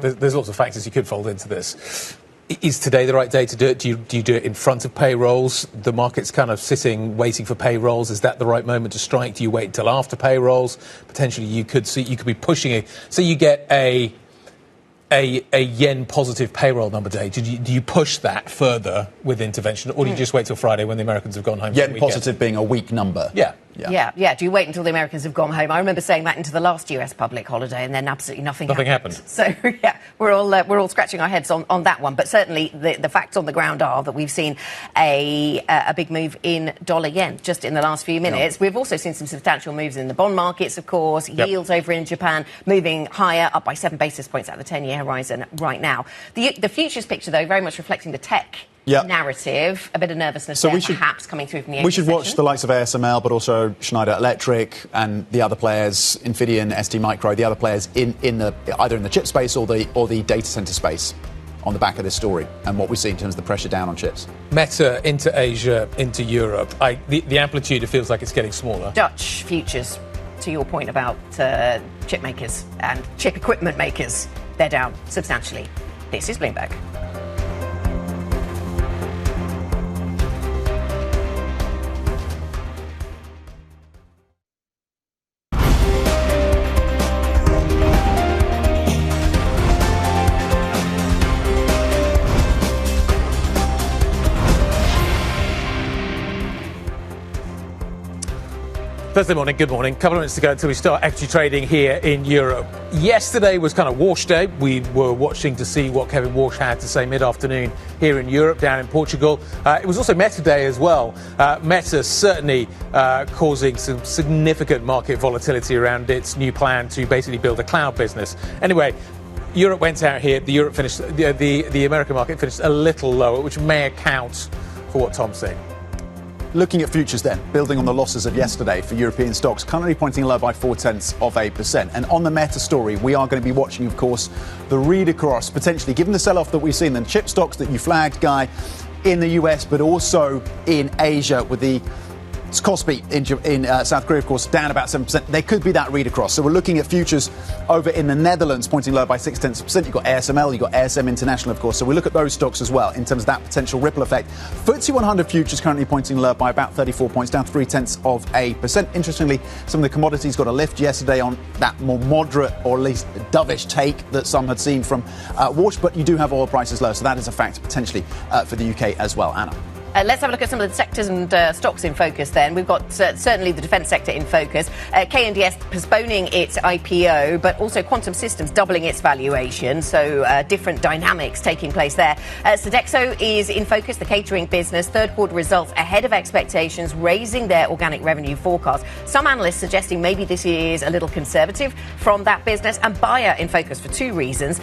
There's lots of factors you could fold into this. Is today the right day to do it? Do you do it in front of payrolls? The market's kind of sitting, waiting for payrolls. Is that the right moment to strike? Do you wait until after payrolls? Potentially, you could be pushing it. So you get a a yen positive payroll number day, do you push that further with intervention, or do you just wait till Friday when the Americans have gone home? Yen positive being a weak number. Yeah. Do you wait until the Americans have gone home? I remember saying that into the last US public holiday, and then absolutely nothing happened. So we're all scratching our heads on that one. But certainly the facts on the ground are that we've seen a big move in dollar yen just in the last few minutes. We've also seen some substantial moves in the bond markets, of course. Yields over in Japan moving higher, up by 7 basis points at the 10-year horizon right now. The futures picture, though, very much reflecting the tech narrative, a bit of nervousness perhaps coming through from the We should watch the likes of ASML, but also Schneider Electric and the other players, Infineon, ST Micro, the other players either in the chip space or the data center space on the back of this story and what we see in terms of the pressure down on chips. Meta into Asia, into Europe. The amplitude, it feels like it's getting smaller. Dutch futures, to your point about chip makers and chip equipment makers, they're down substantially. This is Bloomberg. Thursday morning, good morning. A couple of minutes to go until we start equity trading here in Europe. Yesterday was kind of Warsh day. We were watching to see what Kevin Warsh had to say mid-afternoon here in Europe, down in Portugal. It was also Meta day as well. Meta certainly causing some significant market volatility around its new plan to basically build a cloud business. Anyway, Europe went out here. The American market finished a little lower, which may account for what Tom's saying. Looking at futures then, building on the losses of yesterday for European stocks, currently pointing low by 0.4%. And on the Meta story, we are going to be watching, of course, the read across, potentially, given the sell-off that we've seen, the chip stocks that you flagged, Guy, in the US, but also in Asia with the Kospi in South Korea, of course, down about 7%. There could be that read across. So we're looking at futures over in the Netherlands, pointing low by 0.6%. You've got ASML, you've got ASM International, of course. So we look at those stocks as well in terms of that potential ripple effect. FTSE 100 futures currently pointing low by about 34 points, down 0.3%. Interestingly, some of the commodities got a lift yesterday on that more moderate or at least dovish take that some had seen from Warsh, but you do have oil prices low. So that is a factor potentially for the UK as well. Anna. Let's have a look at some of the sectors and stocks in focus then. We've got certainly the defence sector in focus. KNDS postponing its IPO, but also Quantum Systems doubling its valuation. So different dynamics taking place there. Sodexo is in focus, the catering business. Third quarter results ahead of expectations, raising their organic revenue forecast. Some analysts suggesting maybe this is a little conservative from that business. And Bayer in focus for two reasons.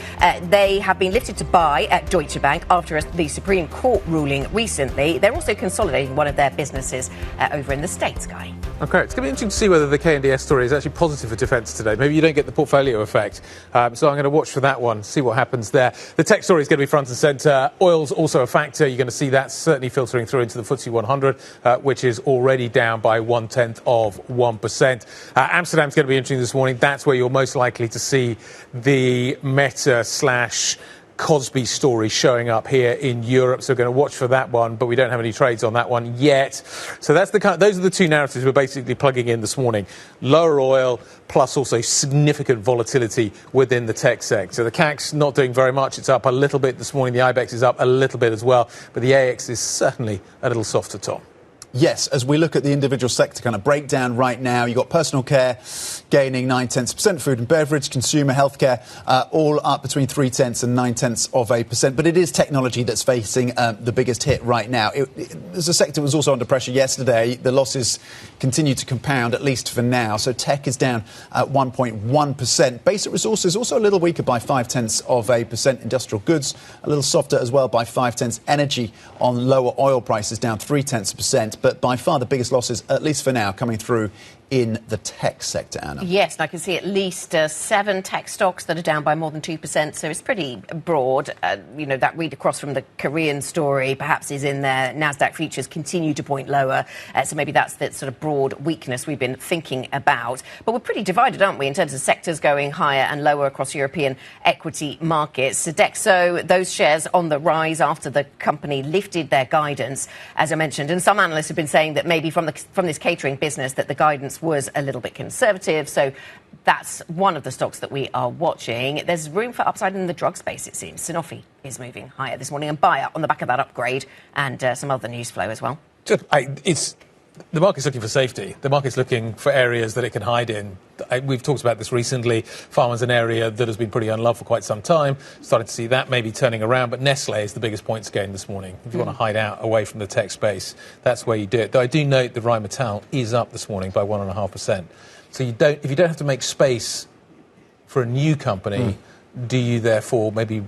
They have been lifted to buy at Deutsche Bank after the Supreme Court ruling recently. They're also consolidating one of their businesses over in the States, Guy. OK, it's going to be interesting to see whether the KNDS story is actually positive for defence today. Maybe you don't get the portfolio effect. So I'm going to watch for that one, see what happens there. The tech story is going to be front and centre. Oil's also a factor. You're going to see that certainly filtering through into the FTSE 100, which is already down by 0.1%. Amsterdam's going to be interesting this morning. That's where you're most likely to see the Meta / Kospi story showing up here in Europe, so we're going to watch for that one, but we don't have any trades on that one yet. So those are the two narratives we're basically plugging in this morning. Lower oil, plus also significant volatility within the tech sector. So the CAC's not doing very much. It's up a little bit this morning. The IBEX is up a little bit as well, but the AX is certainly a little softer, Tom. Yes, as we look at the individual sector kind of breakdown right now, you've got personal care gaining 0.9%, food and beverage, consumer healthcare, all up between 0.3% and 0.9%. But it is technology that's facing the biggest hit right now. As a sector was also under pressure yesterday, the losses continue to compound, at least for now. So tech is down 1.1%. Basic resources also a little weaker by 0.5%. Industrial goods a little softer as well by 0.5%. Energy on lower oil prices down 0.3%. But by far the biggest losses, at least for now, coming through in the tech sector, Anna. Yes, and I can see at least 7 tech stocks that are down by more than 2%, so it's pretty broad. That read across from the Korean story perhaps is in there. Nasdaq futures continue to point lower, so maybe that's the sort of broad weakness we've been thinking about. But we're pretty divided, aren't we, in terms of sectors going higher and lower across European equity markets. Sodexo, those shares on the rise after the company lifted their guidance, as I mentioned, and some analysts have been saying that maybe from this catering business that the guidance was a little bit conservative. So that's one of the stocks that we are watching. There's room for upside in the drug space, it seems. Sanofi is moving higher this morning, and Bayer on the back of that upgrade, and some other news flow as well. The market's looking for safety. The market's looking for areas that it can hide in. We've talked about this recently. Pharma's an area that has been pretty unloved for quite some time. Started to see that maybe turning around. But Nestle is the biggest points gain this morning. If you want to hide out away from the tech space, that's where you do it. Though I do note the Rheinmetall is up this morning by 1.5%. So if you don't have to make space for a new company, do you therefore maybe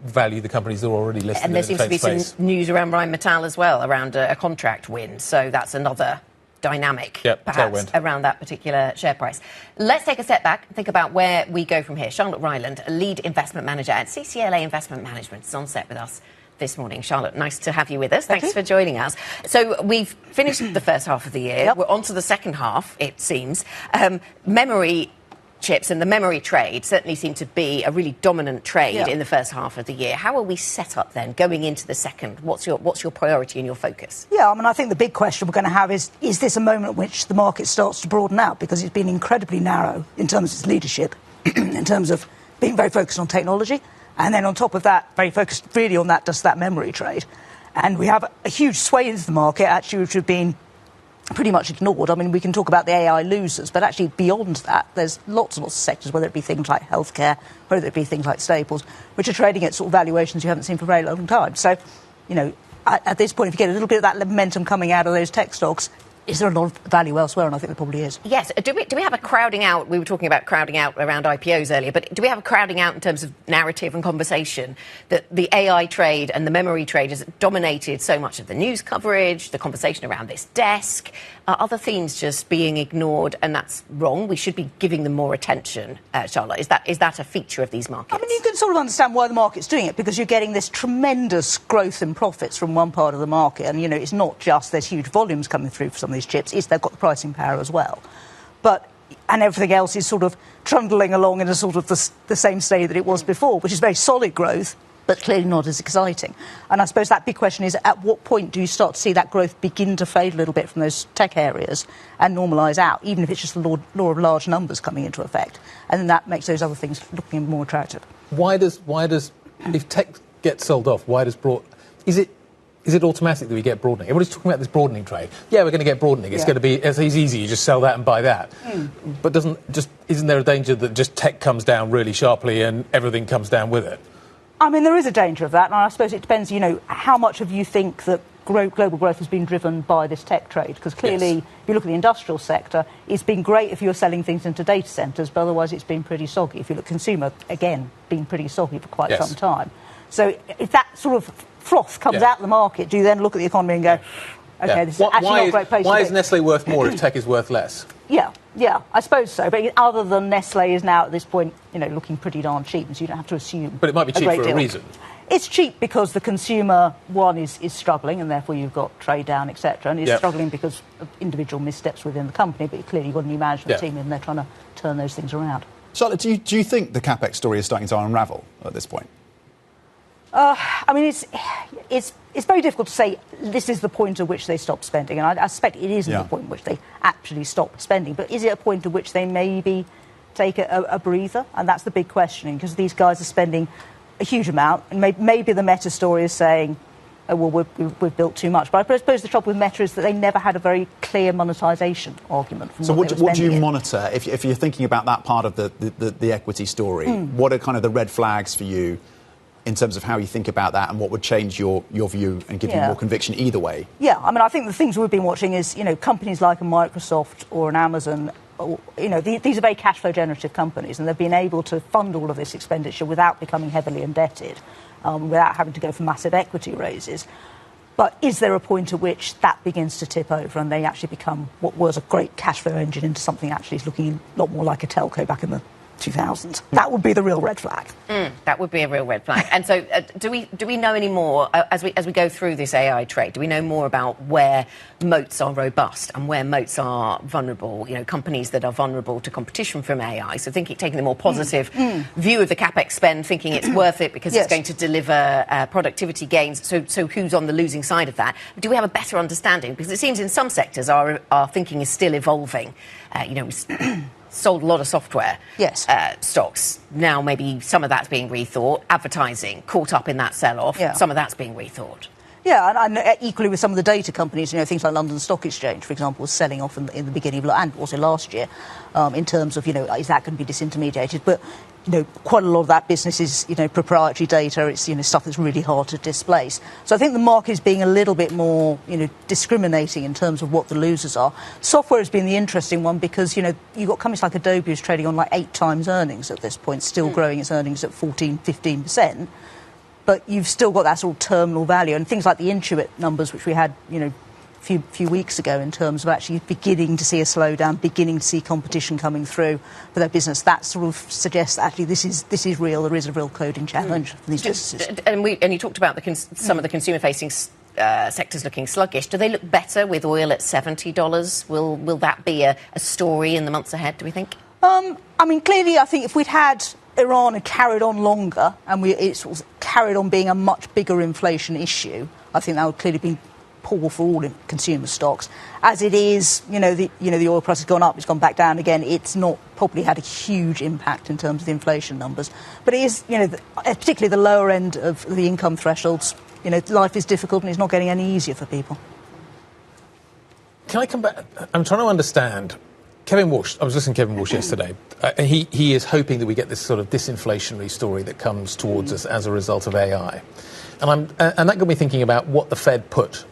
value the companies that are already listed in the And there seems to be some news around Rheinmetall as well, around a contract win. So that's another dynamic, perhaps, around that particular share price. Let's take a step back and think about where we go from here. Charlotte Ryland, a lead investment manager at CCLA Investment Management, is on set with us this morning. Charlotte, nice to have you with us. Thanks for joining us. So we've finished the first half of the year. We're on to the second half, it seems. Memory chips and the memory trade certainly seem to be a really dominant trade in the first half of the year. How are we set up then going into the second? What's your priority and your focus? Yeah, I mean, I think the big question we're going to have is this a moment at which the market starts to broaden out? Because it's been incredibly narrow in terms of its leadership, in terms of being very focused on technology, and then on top of that, very focused really on that memory trade. And we have a huge sway into the market, actually, which have been pretty much ignored. I mean, we can talk about the AI losers, but actually beyond that, there's lots and lots of sectors, whether it be things like healthcare, whether it be things like staples, which are trading at sort of valuations you haven't seen for a very long time. So, at this point, if you get a little bit of that momentum coming out of those tech stocks, is there a lot of value elsewhere? And I think there probably is. Yes. Do we have a crowding out? We were talking about crowding out around IPOs earlier, but do we have a crowding out in terms of narrative and conversation that the AI trade and the memory trade has dominated so much of the news coverage, the conversation around this desk? Are other themes just being ignored, and that's wrong? We should be giving them more attention, Charlotte. Is that a feature of these markets? I mean, you can sort of understand why the market's doing it, because you're getting this tremendous growth in profits from one part of the market. And, it's not just there's huge volumes coming through for some of these chips, it's they've got the pricing power as well. And everything else is sort of trundling along in a sort of the same state that it was before, which is very solid growth, but clearly not as exciting. And I suppose that big question is, at what point do you start to see that growth begin to fade a little bit from those tech areas and normalise out, even if it's just the law of large numbers coming into effect? And then that makes those other things looking more attractive. Why does if tech gets sold off, is it automatic that we get broadening? Everybody's talking about this broadening trade. Yeah, we're going to get broadening. It's going to be it's easy. You just sell that and buy that. But isn't there a danger that just tech comes down really sharply and everything comes down with it? I mean, there is a danger of that, and I suppose it depends, how much of you think that global growth has been driven by this tech trade. Because clearly, if you look at the industrial sector, it's been great if you're selling things into data centres, but otherwise it's been pretty soggy. If you look at consumer, again, been pretty soggy for quite some time. So if that sort of froth comes out of the market, do you then look at the economy and go, OK, this is actually not a great place to be? Why is Nestle worth more if tech is worth less? Yeah, I suppose so. But other than Nestle is now at this point, looking pretty darn cheap, so you don't have to assume. But it might be cheap for a reason. It's cheap because the consumer, one, is struggling, and therefore you've got trade down, etc. And it's struggling because of individual missteps within the company, but clearly you've got a new management team and they're trying to turn those things around. Charlotte, do you think the CapEx story is starting to unravel at this point? I mean, it's very difficult to say this is the point at which they stop spending, and I suspect it isn't the point at which they actually stop spending. But is it a point at which they maybe take a breather? And that's the big questioning, because these guys are spending a huge amount, and maybe the Meta story is saying, oh, well, we've built too much. But I suppose the trouble with Meta is that they never had a very clear monetisation argument. So what do you monitor if you're thinking about that part of the equity story? What are kind of the red flags for you in terms of how you think about that, and what would change your view and give you more conviction either way? Yeah, I mean, I think the things we've been watching is, companies like a Microsoft or an Amazon, these are very cash flow generative companies, and they've been able to fund all of this expenditure without becoming heavily indebted, without having to go for massive equity raises. But is there a point at which that begins to tip over and they actually become what was a great cash flow engine into something actually is looking a lot more like a telco back in the 2000. That would be the real red flag. That would be a real red flag. And so, do we know any more as we go through this AI trade? Do we know more about where moats are robust and where moats are vulnerable? You know, companies that are vulnerable to competition from AI. So, taking a more positive view of the capex spend, thinking it's worth it because it's going to deliver productivity gains. So, who's on the losing side of that? Do we have a better understanding? Because it seems in some sectors our thinking is still evolving. Sold a lot of software stocks. Now maybe some of that's being rethought. Advertising caught up in that sell-off. Some of that's being rethought. Yeah, and equally with some of the data companies, things like London Stock Exchange, for example, was selling off in the beginning of, and also last year, in terms of, is that going to be disintermediated? But, quite a lot of that business is, proprietary data. It's, stuff that's really hard to displace. So I think the market is being a little bit more, discriminating in terms of what the losers are. Software has been the interesting one because, you've got companies like Adobe who's trading on like 8 times earnings at this point, still growing its earnings at 15%. But you've still got that sort of terminal value. And things like the Intuit numbers, which we had, a few weeks ago in terms of actually beginning to see a slowdown, beginning to see competition coming through for their business, that sort of suggests actually this is real. There is a real coding challenge for these businesses. And you talked about some of the consumer-facing sectors looking sluggish. Do they look better with oil at $70? Will that be a story in the months ahead, do we think? Clearly, I think if we'd had Iran had carried on longer and it sort of carried on being a much bigger inflation issue, I think that would clearly be poor for all consumer stocks. As it is, the oil price has gone up, it's gone back down again. It's not probably had a huge impact in terms of the inflation numbers. But it is, particularly the lower end of the income thresholds, life is difficult and it's not getting any easier for people. Can I come back? I'm trying to understand. Kevin Warsh, I was listening to Kevin Warsh yesterday. He is hoping that we get this sort of disinflationary story that comes towards us as a result of AI. And that got me thinking about what the Fed put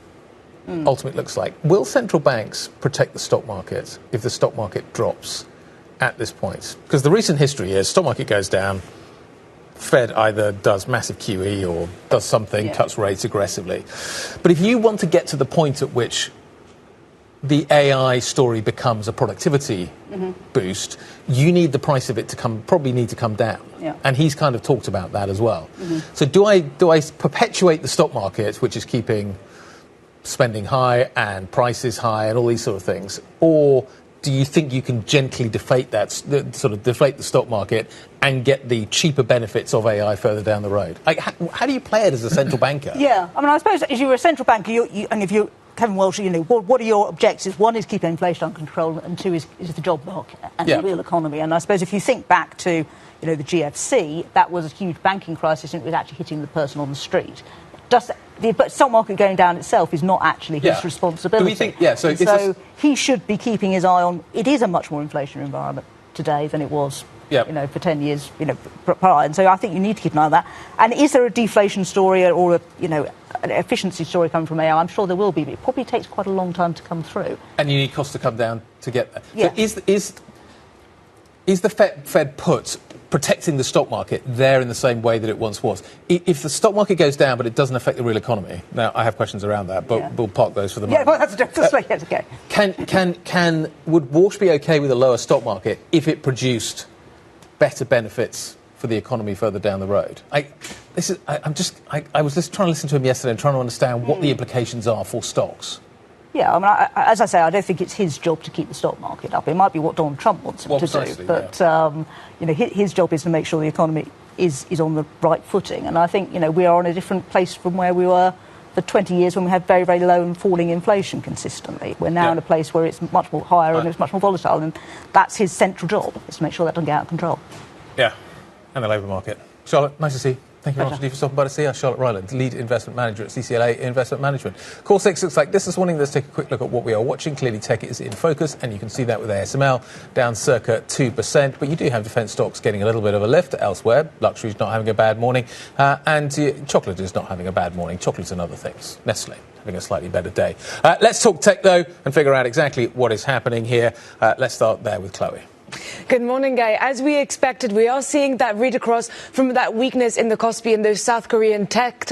ultimately looks like. Will central banks protect the stock market if the stock market drops at this point? Because the recent history is stock market goes down, Fed either does massive QE or does something, cuts rates aggressively. But if you want to get to the point at which the AI story becomes a productivity boost, you need the price of it to probably need to come down. And he's kind of talked about that as well. So do I perpetuate the stock market, which is keeping spending high and prices high and all these sort of things, or do you think you can gently deflate the stock market and get the cheaper benefits of AI further down the road? How do you play it as a central banker? I suppose if you're a central banker, and if you're Kevin Walsh, what are your objectives? One is keeping inflation under control, and two is the job market and the real economy. And I suppose if you think back to, the GFC, that was a huge banking crisis, and it was actually hitting the person on the street. But stock market going down itself is not actually his responsibility. Do we think, so he should be keeping his eye on. It is a much more inflationary environment today than it was, for 10 years, prior. And so I think you need to keep an eye on that. And is there a deflation story or an efficiency story coming from AI? I'm sure there will be, but it probably takes quite a long time to come through. And you need costs to come down to get there. So is the Fed put protecting the stock market there in the same way that it once was? If the stock market goes down but it doesn't affect the real economy, now I have questions around that, but we'll park those for the moment. That's okay. Would Warsh be okay with a lower stock market if it produced better benefits for the economy further down the road? I was just trying to listen to him yesterday and trying to understand what the implications are for stocks. As I say, I don't think it's his job to keep the stock market up. It might be what Donald Trump wants him to do. But, his job is to make sure the economy is on the right footing. And I think, we are in a different place from where we were for 20 years when we had very, very low and falling inflation consistently. We're now in a place where it's much more higher and it's much more volatile. And that's his central job, is to make sure that doesn't get out of control. Yeah, and the labour market. Charlotte, nice to see you. Thank you very much for stopping by to see us. Charlotte Ryland, Lead Investment Manager at CCLA Investment Management. Call 6 looks like this morning. Let's take a quick look at what we are watching. Clearly, tech is in focus, and you can see that with ASML down circa 2%. But you do have defence stocks getting a little bit of a lift elsewhere. Luxury is not having a bad morning, and chocolate is not having a bad morning. Chocolates and other things. Nestle having a slightly better day. Let's talk tech, though, and figure out exactly what is happening here. Let's start there with Chloe. Good morning, Guy. As we expected, we are seeing that read across from that weakness in the Kospi and those South Korean tech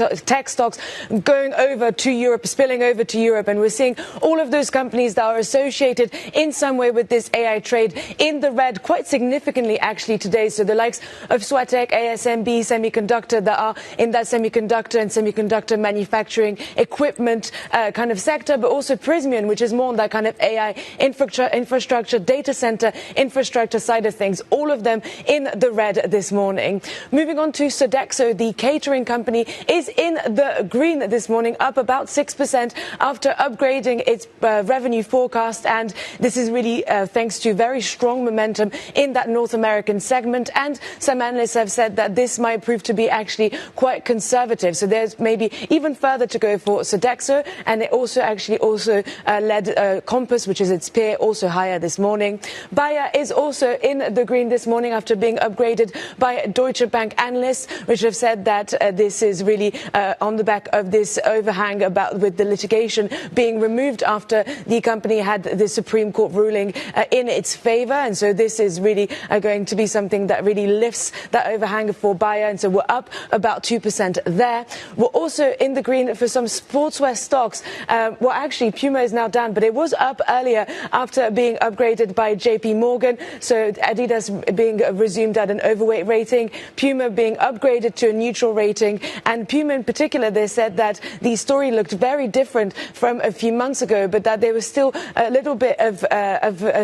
stocks going over to Europe, spilling over to Europe. And we're seeing all of those companies that are associated in some way with this AI trade in the red quite significantly actually today. So the likes of Swatek, ASMB, Semiconductor that are in that semiconductor and semiconductor manufacturing equipment kind of sector, but also Prysmian, which is more on that kind of AI infrastructure, data center infrastructure side of things, all of them in the red this morning. Moving on to Sodexo, the catering company is in the green this morning, up about 6% after upgrading its revenue forecast. And this is really thanks to very strong momentum in that North American segment. And some analysts have said that this might prove to be actually quite conservative. So there's maybe even further to go for Sodexo. And it also led Compass, which is its peer, also higher this morning. Bayer is also in the green this morning after being upgraded by Deutsche Bank analysts, which have said that this is really on the back of this overhang with the litigation being removed after the company had the Supreme Court ruling in its favor. And so this is really going to be something that really lifts that overhang for Bayer. And so we're up about 2% there. We're also in the green for some sportswear stocks. Well, actually, Puma is now down, but it was up earlier after being upgraded by JP Morgan. So Adidas being resumed at an overweight rating, Puma being upgraded to a neutral rating. And Puma in particular, they said that the story looked very different from a few months ago, but that there was still a little bit of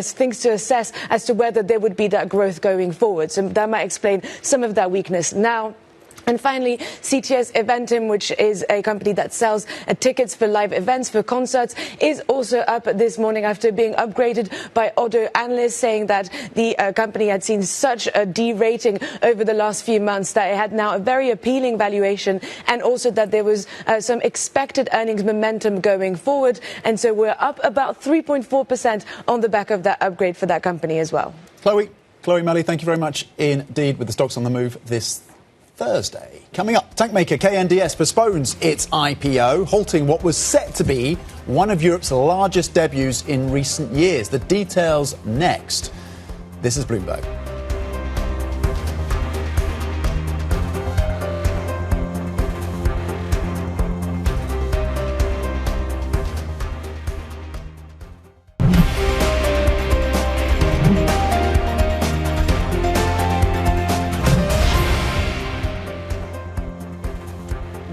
things to assess as to whether there would be that growth going forward. So that might explain some of that weakness now. And finally, CTS Eventim, which is a company that sells tickets for live events, for concerts, is also up this morning after being upgraded by Oddo analysts, saying that the company had seen such a de-rating over the last few months that it had now a very appealing valuation, and also that there was some expected earnings momentum going forward. And so we're up about 3.4% on the back of that upgrade for that company as well. Chloe Melly, thank you very much indeed with the stocks on the move this Thursday. Coming up, tank maker KNDS postpones its IPO, halting what was set to be one of Europe's largest debuts in recent years. The details next. This is Bloomberg.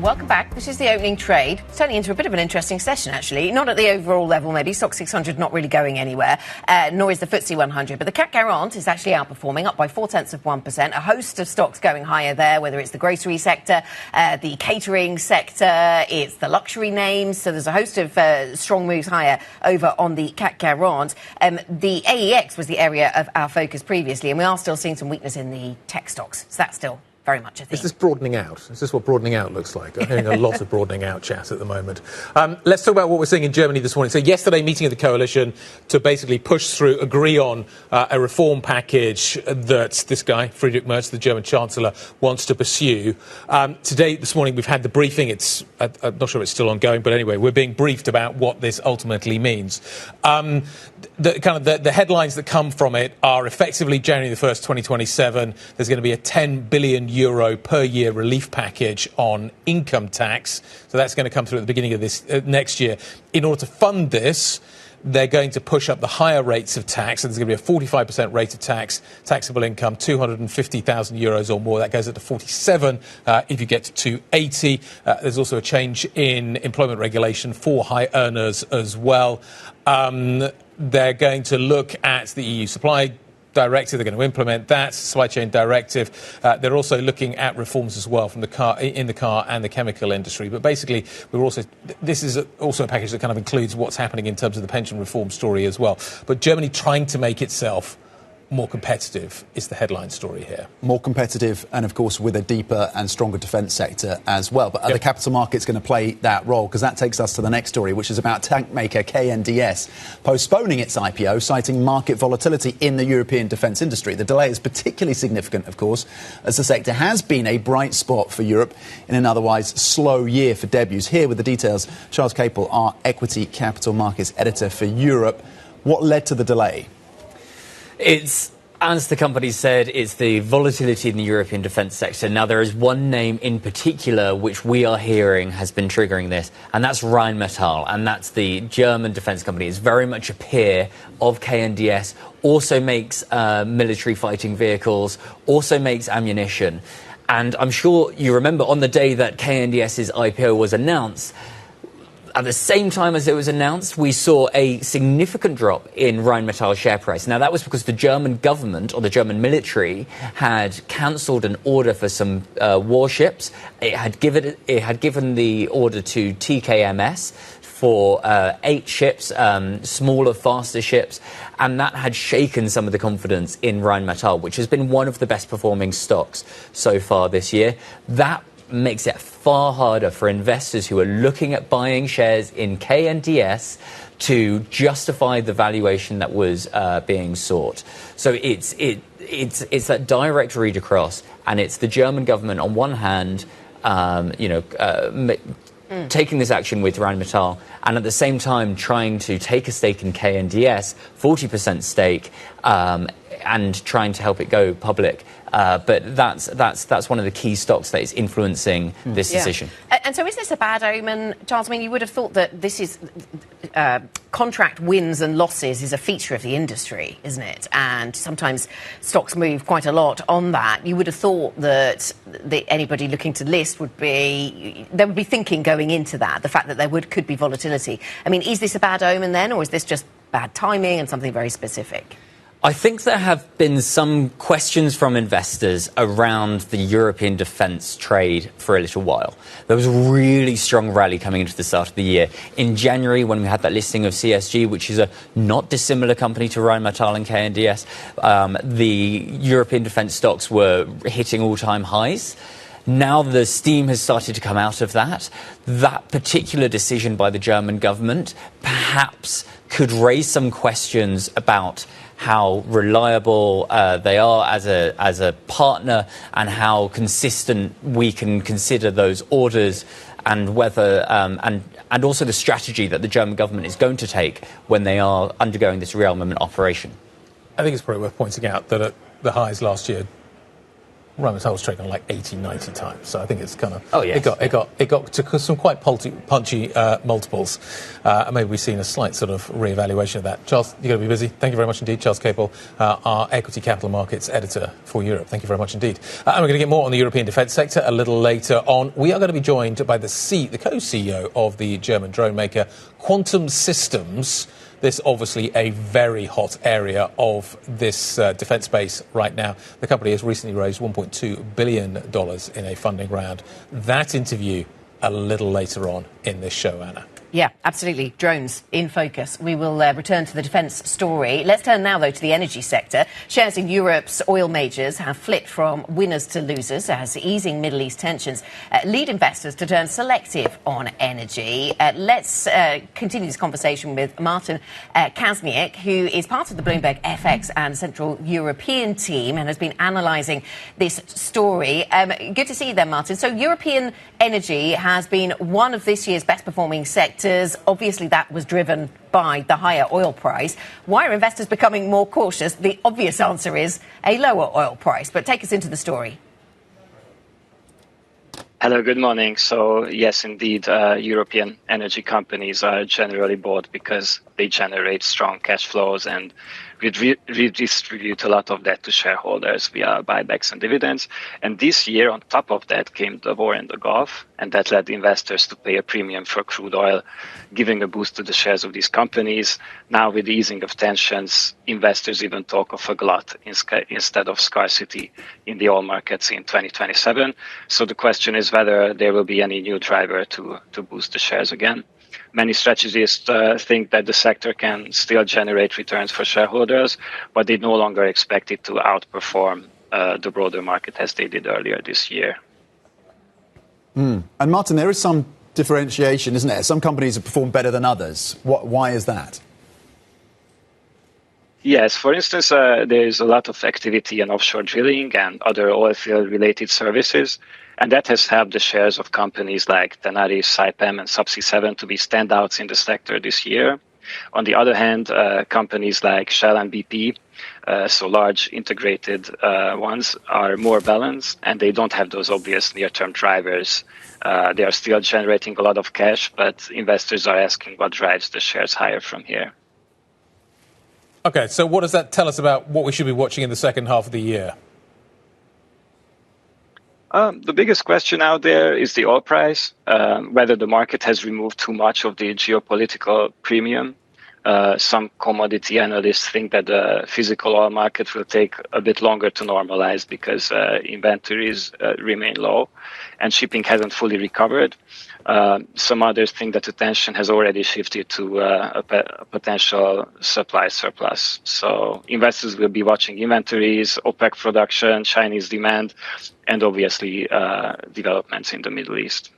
Welcome back. This is the opening trade. Turning into a bit of an interesting session, actually. Not at the overall level, maybe. Stock 600 not really going anywhere, nor is the FTSE 100. But the CAC 40 is actually outperforming, up by 0.4%. A host of stocks going higher there, whether it's the grocery sector, the catering sector, it's the luxury names. So there's a host of strong moves higher over on the CAC 40. The AEX was the area of our focus previously, and we are still seeing some weakness in the tech stocks. So that's still very much a thing. Is this broadening out? Is this what broadening out looks like? I'm hearing a lot of broadening out chat at the moment. Let's talk about what we're seeing in Germany this morning. So yesterday, meeting of the coalition to basically agree on a reform package that this guy, Friedrich Merz, the German Chancellor, wants to pursue. This morning, we've had the briefing. I'm not sure it's still ongoing, but anyway, we're being briefed about what this ultimately means. The headlines that come from it are effectively January the 1st, 2027. There's going to be a 10 billion euro per year relief package on income tax. So that's going to come through at the beginning of this next year. In order to fund this, they're going to push up the higher rates of tax. So there's going to be a 45% rate of tax, taxable income, 250,000 euros or more. That goes up to 47 if you get to 80. There's also a change in employment regulation for high earners as well. They're going to look at the EU supply directive. They're going to implement that supply chain directive. They're also looking at reforms as well from the car and the chemical industry. But basically, this is also a package that kind of includes what's happening in terms of the pension reform story as well. But Germany trying to make itself more competitive is the headline story here. More competitive and, of course, with a deeper and stronger defence sector as well. But are the capital markets going to play that role? Because that takes us to the next story, which is about tank maker KNDS postponing its IPO, citing market volatility in the European defence industry. The delay is particularly significant, of course, as the sector has been a bright spot for Europe in an otherwise slow year for debuts. Here with the details, Charles Capel, our equity capital markets editor for Europe. What led to the delay? It's as the company said, it's the volatility in the European defence sector. Now, there is one name in particular which we are hearing has been triggering this, and that's Rheinmetall, and that's the German defence company. It's very much a peer of KNDS, also makes military fighting vehicles, also makes ammunition. And I'm sure you remember on the day that KNDS's IPO was announced, at the same time as it was announced, we saw a significant drop in Rheinmetall's share price. Now, that was because the German government or the German military had cancelled an order for some warships. It had given the order to TKMS for 8 ships, smaller, faster ships, and that had shaken some of the confidence in Rheinmetall, which has been one of the best performing stocks so far this year. That makes it far harder for investors who are looking at buying shares in KNDS to justify the valuation that was being sought. So it's that direct read across, and it's the German government on one hand, taking this action with Rheinmetall, and at the same time trying to take a stake in KNDS, 40% stake, and trying to help it go public. But that's one of the key stocks that is influencing this decision. And so is this a bad omen, Charles? I mean, you would have thought that this is contract wins and losses is a feature of the industry, isn't it? And sometimes stocks move quite a lot on that. You would have thought that anybody looking to list would be thinking going into that, the fact that there could be volatility. I mean, is this a bad omen then, or is this just bad timing and something very specific? I think there have been some questions from investors around the European defence trade for a little while. There was a really strong rally coming into the start of the year. In January, when we had that listing of CSG, which is a not dissimilar company to Rheinmetall and KNDS, the European defence stocks were hitting all-time highs. Now the steam has started to come out of that. That particular decision by the German government perhaps could raise some questions about how reliable they are as a partner and how consistent we can consider those orders, and whether and also the strategy that the German government is going to take when they are undergoing this rearmament operation. I think it's probably worth pointing out that at the highs last year, Rheinmetall was trading on like 80, 90 times. So I think it's kind of... Oh, yes. It got to some quite punchy multiples. And maybe we've seen a slight sort of re-evaluation of that. Charles, you're going to be busy. Thank you very much indeed. Charles Capel, our Equity Capital Markets Editor for Europe. Thank you very much indeed. And we're going to get more on the European defence sector a little later on. We are going to be joined by the co-CEO of the German drone maker Quantum Systems. This obviously a very hot area of this defence space right now. The company has recently raised $1.2 billion in a funding round. That interview a little later on in this show, Anna. Yeah, absolutely. Drones in focus. We will return to the defence story. Let's turn now, though, to the energy sector. Shares in Europe's oil majors have flipped from winners to losers as easing Middle East tensions lead investors to turn selective on energy. Let's continue this conversation with Martin Kazmiuk, who is part of the Bloomberg FX and Central European team and has been analysing this story. Good to see you there, Martin. So European energy has been one of this year's best performing sectors. Obviously, that was driven by the higher oil price. Why are investors becoming more cautious? The obvious answer is a lower oil price. But take us into the story. Hello, good morning. So, yes, indeed, European energy companies are generally bought because they generate strong cash flows and redistribute a lot of that to shareholders via buybacks and dividends. And this year, on top of that, came the war in the Gulf, and that led investors to pay a premium for crude oil, giving a boost to the shares of these companies. Now, with the easing of tensions, investors even talk of a glut instead of scarcity in the oil markets in 2027. So the question is whether there will be any new driver to boost the shares again. Many strategists think that the sector can still generate returns for shareholders, but they no longer expect it to outperform the broader market as they did earlier this year. And Martin, there is some differentiation, isn't there? Some companies have performed better than others. Why is that? Yes, for instance, there is a lot of activity in offshore drilling and other oil field-related services, and that has helped the shares of companies like Tenaris, Saipem, and Subsea 7 to be standouts in the sector this year. On the other hand, companies like Shell and BP, so large integrated ones, are more balanced, and they don't have those obvious near-term drivers. They are still generating a lot of cash, but investors are asking what drives the shares higher from here. Okay, so what does that tell us about what we should be watching in the second half of the year? The biggest question out there is the oil price, whether the market has removed too much of the geopolitical premium. Some commodity analysts think that the physical oil market will take a bit longer to normalize because inventories remain low and shipping hasn't fully recovered. Some others think that attention has already shifted to a potential supply surplus. So investors will be watching inventories, OPEC production, Chinese demand, and obviously developments in the Middle East.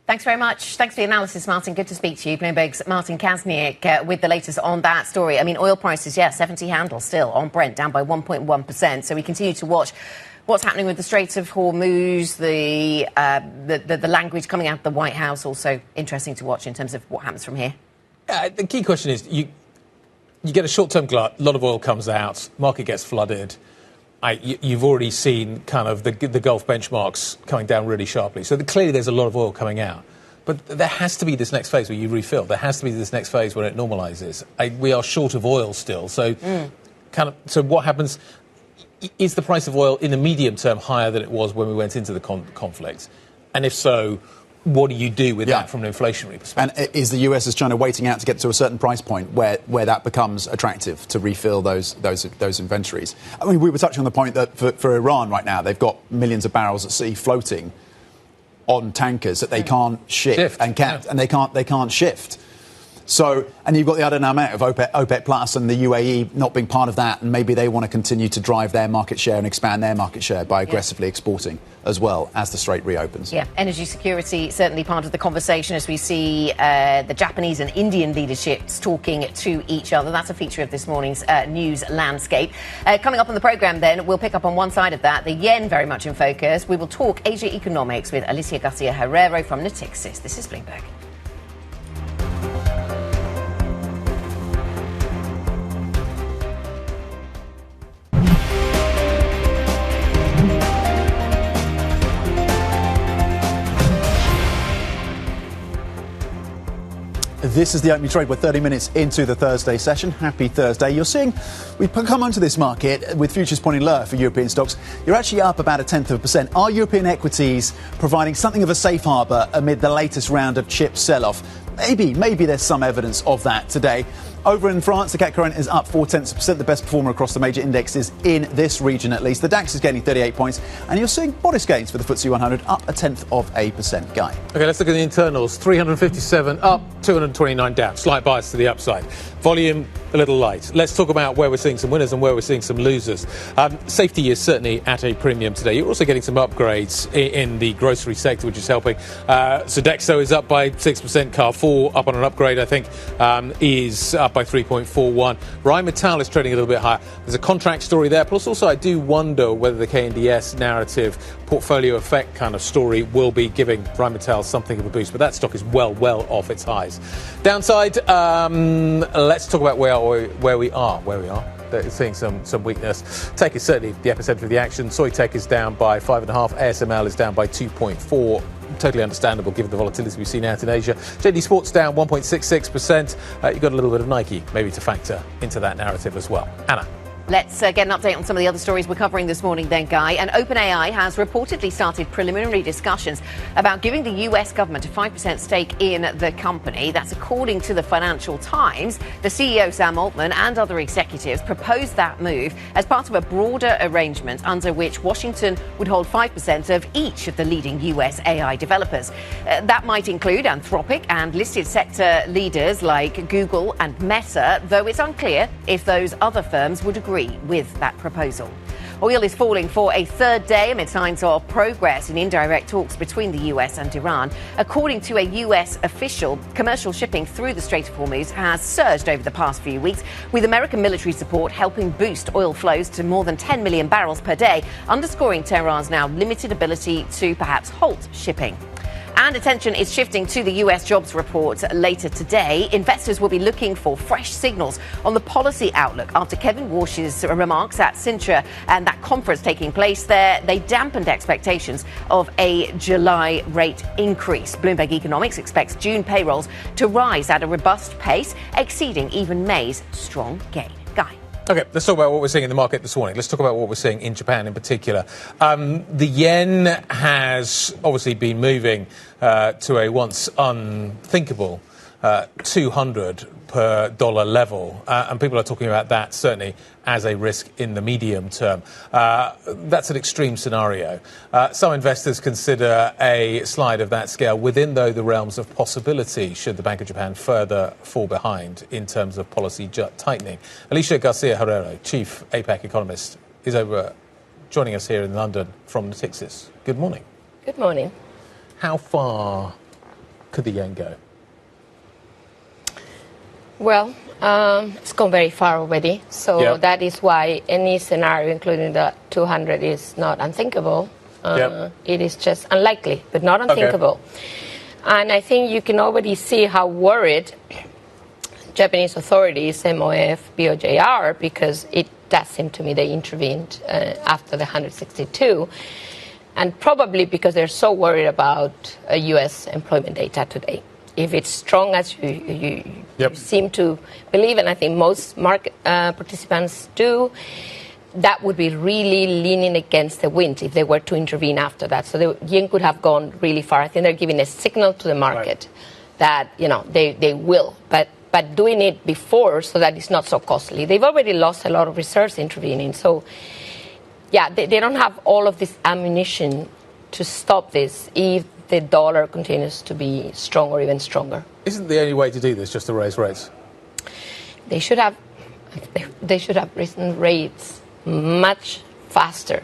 Thanks very much. Thanks for the analysis, Martin. Good to speak to you. Bloomberg's Martin Kazniak with the latest on that story. I mean, oil prices, 70 handle still on Brent, down by 1.1%. So we continue to watch what's happening with the Straits of Hormuz, the language coming out of the White House, also interesting to watch in terms of what happens from here. The key question is you get a short-term glut, a lot of oil comes out, market gets flooded. You've already seen kind of the Gulf benchmarks coming down really sharply. So clearly there's a lot of oil coming out. But there has to be this next phase where you refill. There has to be this next phase where it normalizes. We are short of oil still. So so what happens? Is the price of oil in the medium term higher than it was when we went into the conflict? And if so, what do you do with that from an inflationary perspective? And is the US, as China, waiting out to get to a certain price point where that becomes attractive to refill those inventories? I mean, we were touching on the point that for Iran right now, they've got millions of barrels at sea floating on tankers that they can't shift and they can't shift. So, and you've got the other dynamic of OPEC Plus and the UAE not being part of that, and maybe they want to continue to drive their market share and expand their market share by aggressively exporting as well as the Strait reopens. Yeah, energy security certainly part of the conversation as we see the Japanese and Indian leaderships talking to each other. That's a feature of this morning's news landscape. Coming up on the programme then, we'll pick up on one side of that, the yen very much in focus. We will talk Asia economics with Alicia Garcia-Herrero from Natixis. This is Bloomberg. This is the opening trade. We're 30 minutes into the Thursday session. Happy Thursday. You're seeing we've come onto this market with futures pointing lower for European stocks. You're actually up about 0.1%. Are European equities providing something of a safe harbour amid the latest round of chip sell-off? Maybe there's some evidence of that today. Over in France, the CAC current is up 0.4%, the best performer across the major indexes in this region at least. The DAX is gaining 38 points, and you're seeing modest gains for the FTSE 100, up 0.1%. Guy. Okay, let's look at the internals. 357 up, 229 down. Slight bias to the upside. Volume a little light. Let's talk about where we're seeing some winners and where we're seeing some losers. Safety is certainly at a premium today. You're also getting some upgrades in the grocery sector, which is helping. Sodexo is up by 6%. Carrefour up on an upgrade, I think, is up by 3.41. Rheinmetall is trading a little bit higher. There's a contract story there. Plus, also, I do wonder whether the KNDS narrative portfolio effect kind of story will be giving Rheinmetall something of a boost. But that stock is well off its highs. Downside, let's talk about where we are. They're seeing some weakness. Tech is certainly the epicenter of the action. Soitec is down by 5.5%. ASML is down by 2.4%. Totally understandable given the volatility we've seen out in Asia. JD Sports down 1.66%. You've got a little bit of Nike maybe to factor into that narrative as well. Anna. Let's get an update on some of the other stories we're covering this morning then, Guy. And OpenAI has reportedly started preliminary discussions about giving the US government a 5% stake in the company. That's according to the Financial Times. The CEO, Sam Altman, and other executives proposed that move as part of a broader arrangement under which Washington would hold 5% of each of the leading US AI developers. That might include Anthropic and listed sector leaders like Google and Meta, though it's unclear if those other firms would agree with that proposal. Oil is falling for a third day amid signs of progress in indirect talks between the US and Iran. According to a US official, commercial shipping through the Strait of Hormuz has surged over the past few weeks, with American military support helping boost oil flows to more than 10 million barrels per day, underscoring Tehran's now limited ability to perhaps halt shipping. And attention is shifting to the US jobs report later today. Investors will be looking for fresh signals on the policy outlook after Kevin Warsh's remarks at Sintra and that conference taking place there. They dampened expectations of a July rate increase. Bloomberg Economics expects June payrolls to rise at a robust pace, exceeding even May's strong gain. Guy. OK, let's talk about what we're seeing in the market this morning. Let's talk about what we're seeing in Japan in particular. The yen has obviously been moving to a once unthinkable 200 per dollar level. And people are talking about that certainly as a risk in the medium term. That's an extreme scenario. Some investors consider a slide of that scale within, though, the realms of possibility should the Bank of Japan further fall behind in terms of policy tightening. Alicia Garcia Herrero, Chief APAC Economist, is joining us here in London from Natixis. Good morning. Good morning. How far could the yen go? Well, it's gone very far already. So that is why any scenario, including the 200, is not unthinkable. It is just unlikely, but not unthinkable. Okay. And I think you can already see how worried Japanese authorities, MOF, BOJ are, because it does seem to me they intervened after the 162. And probably because they're so worried about U.S. employment data today. If it's strong as you seem to believe, and I think most market participants do, that would be really leaning against the wind if they were to intervene after that. So the yen could have gone really far. I think they're giving a signal to the market that they will, but doing it before so that it's not so costly. They've already lost a lot of reserves intervening. So, they don't have all of this ammunition to stop this if the dollar continues to be strong or even stronger. Isn't the only way to do this just to raise rates? They should have risen rates much faster.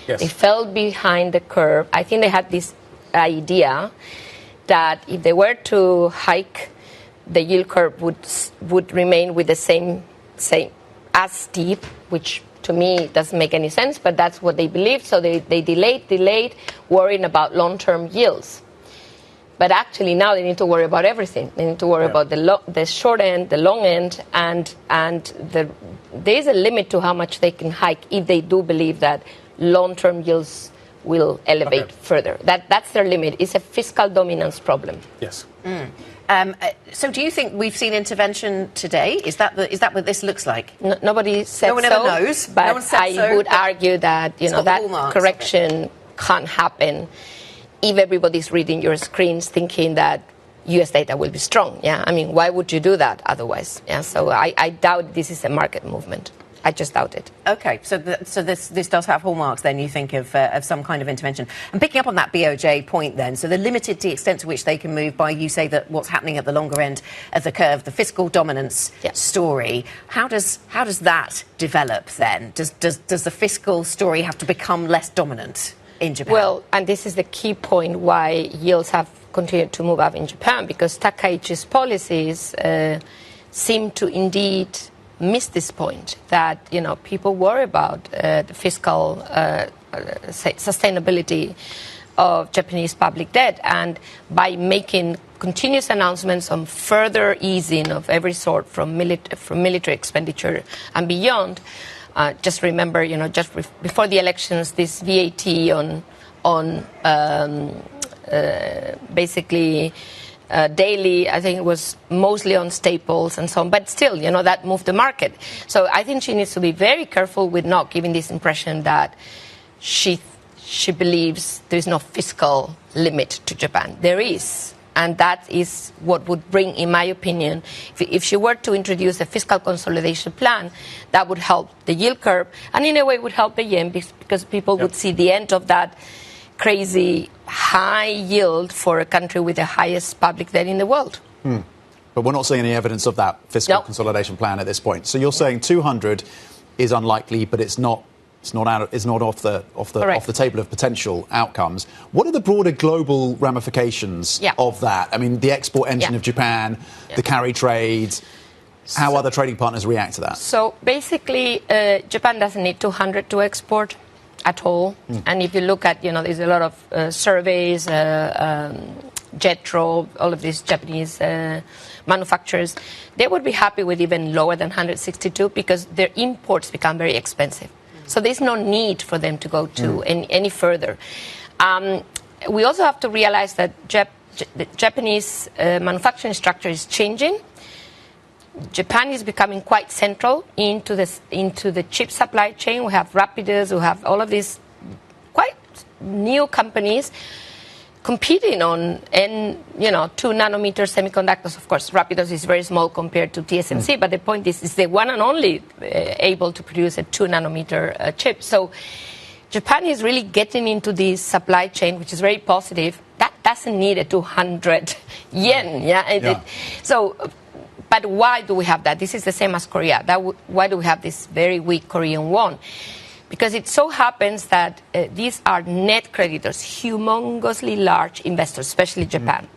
Yes. They fell behind the curve. I think they had this idea that if they were to hike, the yield curve would remain with the same as steep, which to me doesn't make any sense, but that's what they believed. So they delayed, worrying about long-term yields. But actually now they need to worry about everything. They need to worry about the short end, the long end, and there is a limit to how much they can hike if they do believe that long-term yields will elevate further. That's their limit. It's a fiscal dominance problem. Yes. So do you think we've seen intervention today? Is that what this looks like? Nobody said no one ever knows. But no one said I would argue that that correction can't happen if everybody's reading your screens thinking that U.S. data will be strong. I mean, why would you do that otherwise? So I doubt this is a market movement. I just doubt it. Okay, so this does have hallmarks then, you think, of some kind of intervention. And picking up on that BOJ point then, so they're limited to the extent to which they can move by, you say, that what's happening at the longer end of the curve, the fiscal dominance story. How does that develop then? Does the fiscal story have to become less dominant in Japan? Well, and this is the key point why yields have continued to move up in Japan, because Takaichi's policies seem to indeed miss this point that people worry about the fiscal sustainability of Japanese public debt, and by making continuous announcements on further easing of every sort from military expenditure and beyond. Just remember, just before the elections, this VAT on basically. Daily, I think it was mostly on staples and so on, but still, that moved the market. So I think she needs to be very careful with not giving this impression that she believes there is no fiscal limit to Japan. There is, and that is what would bring, in my opinion, if she were to introduce a fiscal consolidation plan, that would help the yield curve, and in a way would help the yen because people would see the end of that crazy high yield for a country with the highest public debt in the world. But we're not seeing any evidence of that fiscal consolidation plan at this point. So you're saying 200 is unlikely, but it's not off the table of potential outcomes. What are the broader global ramifications of that? I mean, the export engine of Japan, the carry trades. How other trading partners react to that? So basically, Japan doesn't need 200 to export at all. And if you look at, there's a lot of surveys Jetro, all of these Japanese manufacturers, they would be happy with even lower than 162 because their imports become very expensive. So there's no need for them to go to any further. We also have to realize that the Japanese manufacturing structure is changing. Japan is becoming quite central into the chip supply chain. We have Rapidus, we have all of these quite new companies competing on 2-nanometer semiconductors. Of course, Rapidus is very small compared to TSMC, but the point is the one and only able to produce a 2-nanometer chip. So Japan is really getting into this supply chain, which is very positive. That doesn't need a 200 yen. But why do we have that? This is the same as Korea. Why do we have this very weak Korean won? Because it so happens that these are net creditors, humongously large investors, especially Japan.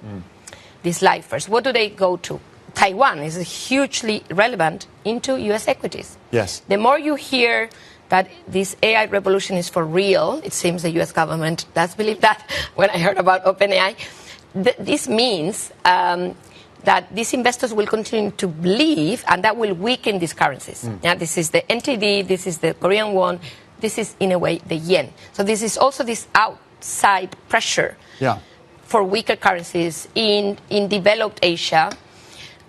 These lifers. What do they go to? Taiwan is hugely relevant into U.S. equities. Yes. The more you hear that this AI revolution is for real, it seems the U.S. government does believe that when I heard about OpenAI. This means that these investors will continue to believe, and that will weaken these currencies. This is the NTD, this is the Korean won, this is, in a way, the yen. So this is also this outside pressure for weaker currencies in developed Asia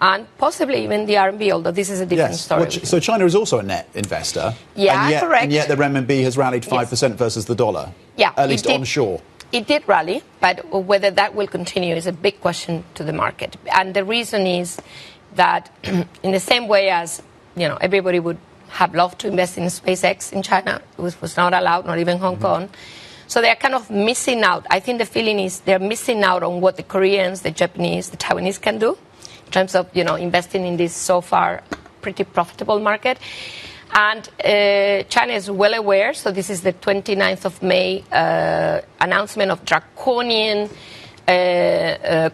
and possibly even the RMB, although this is a different story. Well, so China is also a net investor. Correct. And yet the renminbi has rallied 5% versus the dollar. At least onshore. It did rally, but whether that will continue is a big question to the market. And the reason is that in the same way as, everybody would have loved to invest in SpaceX in China, it was not allowed, not even Hong Kong. So they're kind of missing out. I think the feeling is they're missing out on what the Koreans, the Japanese, the Taiwanese can do in terms of, investing in this so far pretty profitable market. And China is well aware, so this is the 29th of May announcement of draconian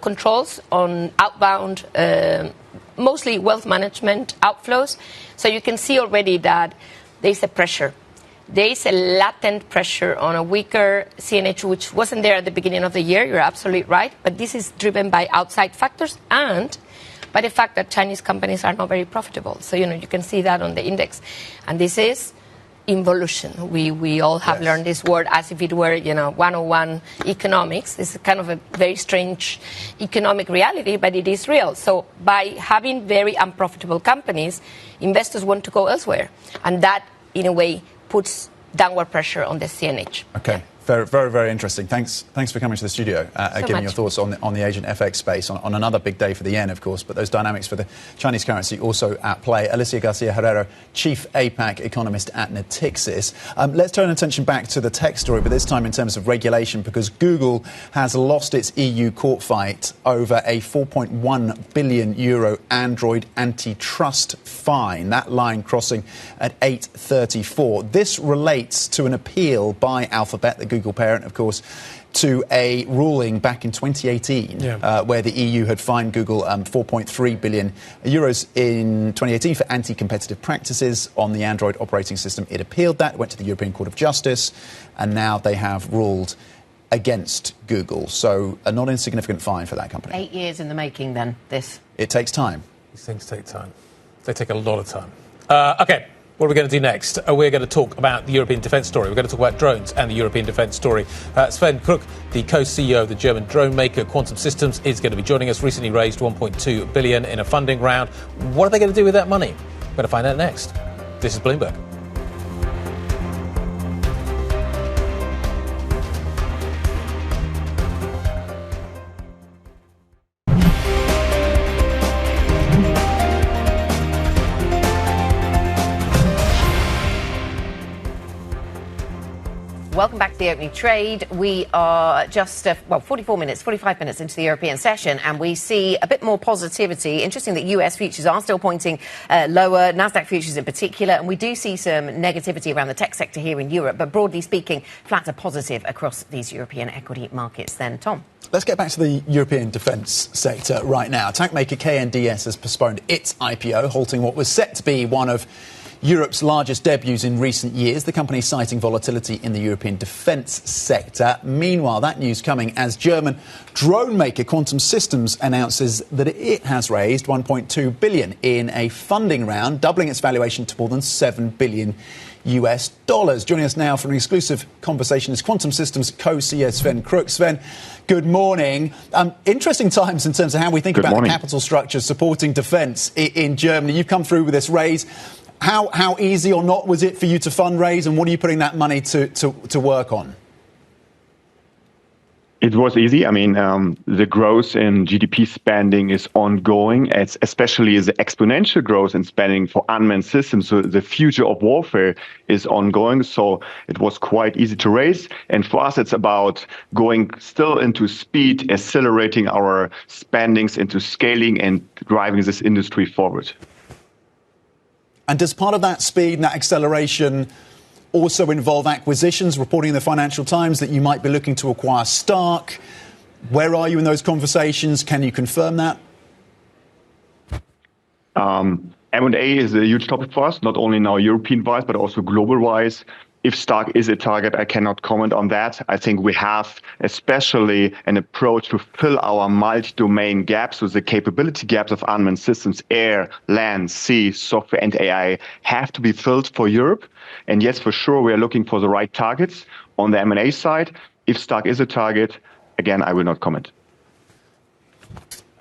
controls on outbound, mostly wealth management outflows. So you can see already that there is a pressure. There is a latent pressure on a weaker CNH, which wasn't there at the beginning of the year. You're absolutely right. But this is driven by outside factors and by the fact that Chinese companies are not very profitable. So, you can see that on the index. And this is involution. We all have learned this word as if it were, 101 economics. It's kind of a very strange economic reality, but it is real. So by having very unprofitable companies, investors want to go elsewhere. And that, in a way, puts downward pressure on the CNH. Okay. Very, very, very interesting. Thanks for coming to the studio, giving your thoughts on the Asian FX space on another big day for the yen, of course, but those dynamics for the Chinese currency also at play. Alicia Garcia Herrera, Chief APAC Economist at Natixis. Let's turn attention back to the tech story, but this time in terms of regulation, because Google has lost its EU court fight over a €4.1 billion Android antitrust fine. That line crossing at 8:34. This relates to an appeal by Alphabet, the Google parent, of course, to a ruling back in 2018 where the EU had fined Google €4.3 billion in 2018 for anti-competitive practices on the Android operating system. It appealed that, went to the European Court of Justice, and now they have ruled against Google. So a not insignificant fine for that company. 8 years in the making, then, this. It takes time. These things take time. They take a lot of time. OK. What are we going to do next? We're going to talk about the European defence story. We're going to talk about drones and the European defence story. Sven Kruk, the co-CEO of the German drone maker Quantum Systems, is going to be joining us. Recently raised $1.2 billion in a funding round. What are they going to do with that money? We're going to find out next. This is Bloomberg. Welcome back to the opening trade. We are just, 45 minutes into the European session, and we see a bit more positivity. Interesting that US futures are still pointing lower, NASDAQ futures in particular, and we do see some negativity around the tech sector here in Europe, but broadly speaking, flat to positive across these European equity markets then. Tom? Let's get back to the European defence sector right now. Tank maker KNDS has postponed its IPO, halting what was set to be one of Europe's largest debuts in recent years, the company citing volatility in the European defence sector. Meanwhile, that news coming as German drone maker Quantum Systems announces that it has raised $1.2 billion in a funding round, doubling its valuation to more than $7 billion. Joining us now for an exclusive conversation is Quantum Systems co-CEO Sven Kruk. Sven, good morning. Interesting times in terms of how we think about the capital structure supporting defence in Germany. You've come through with this raise. How easy or not was it for you to fundraise, and what are you putting that money to work on? It was easy. I mean, the growth in GDP spending is ongoing, especially the exponential growth in spending for unmanned systems. So the future of warfare is ongoing. So it was quite easy to raise. And for us, it's about going still into speed, accelerating our spendings into scaling and driving this industry forward. And does part of that speed and that acceleration also involve acquisitions? Reporting in the Financial Times that you might be looking to acquire Stark. Where are you in those conversations? Can you confirm that? M&A is a huge topic for us, not only now European-wise, but also global-wise. If Stark is a target, I cannot comment on that. I think we have especially an approach to fill our multi-domain gaps, so the capability gaps of unmanned systems, air, land, sea, software, and AI have to be filled for Europe. And yes, for sure, we are looking for the right targets on the M&A side. If Stark is a target, again, I will not comment.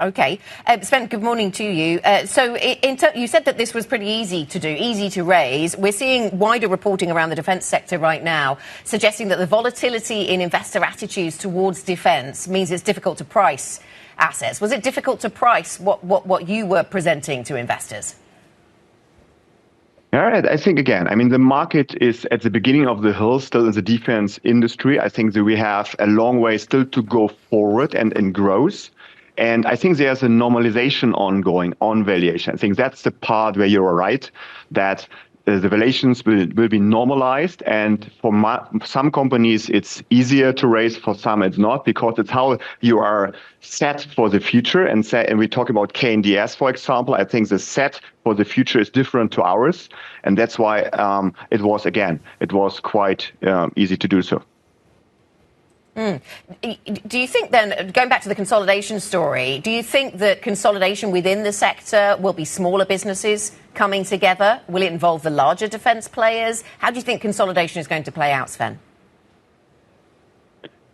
OK. Sven, good morning to you. So you said that this was pretty easy to do, easy to raise. We're seeing wider reporting around the defence sector right now, suggesting that the volatility in investor attitudes towards defence means it's difficult to price assets. Was it difficult to price what you were presenting to investors? All right. I think, again, I mean, the market is at the beginning of the hill, still in the defense industry. I think that we have a long way still to go forward and in growth. And I think there's a normalization ongoing on valuation. I think that's the part where you're right, that the valuations will be normalized. And for some companies, it's easier to raise. For some, it's not, because it's how you are set for the future. And we talk about KNDS, for example. I think the set for the future is different to ours. And that's why it was quite easy to do so. Do you think then, going back to the consolidation story, do you think that consolidation within the sector will be smaller businesses coming together? Will it involve the larger defence players? How do you think consolidation is going to play out, Sven?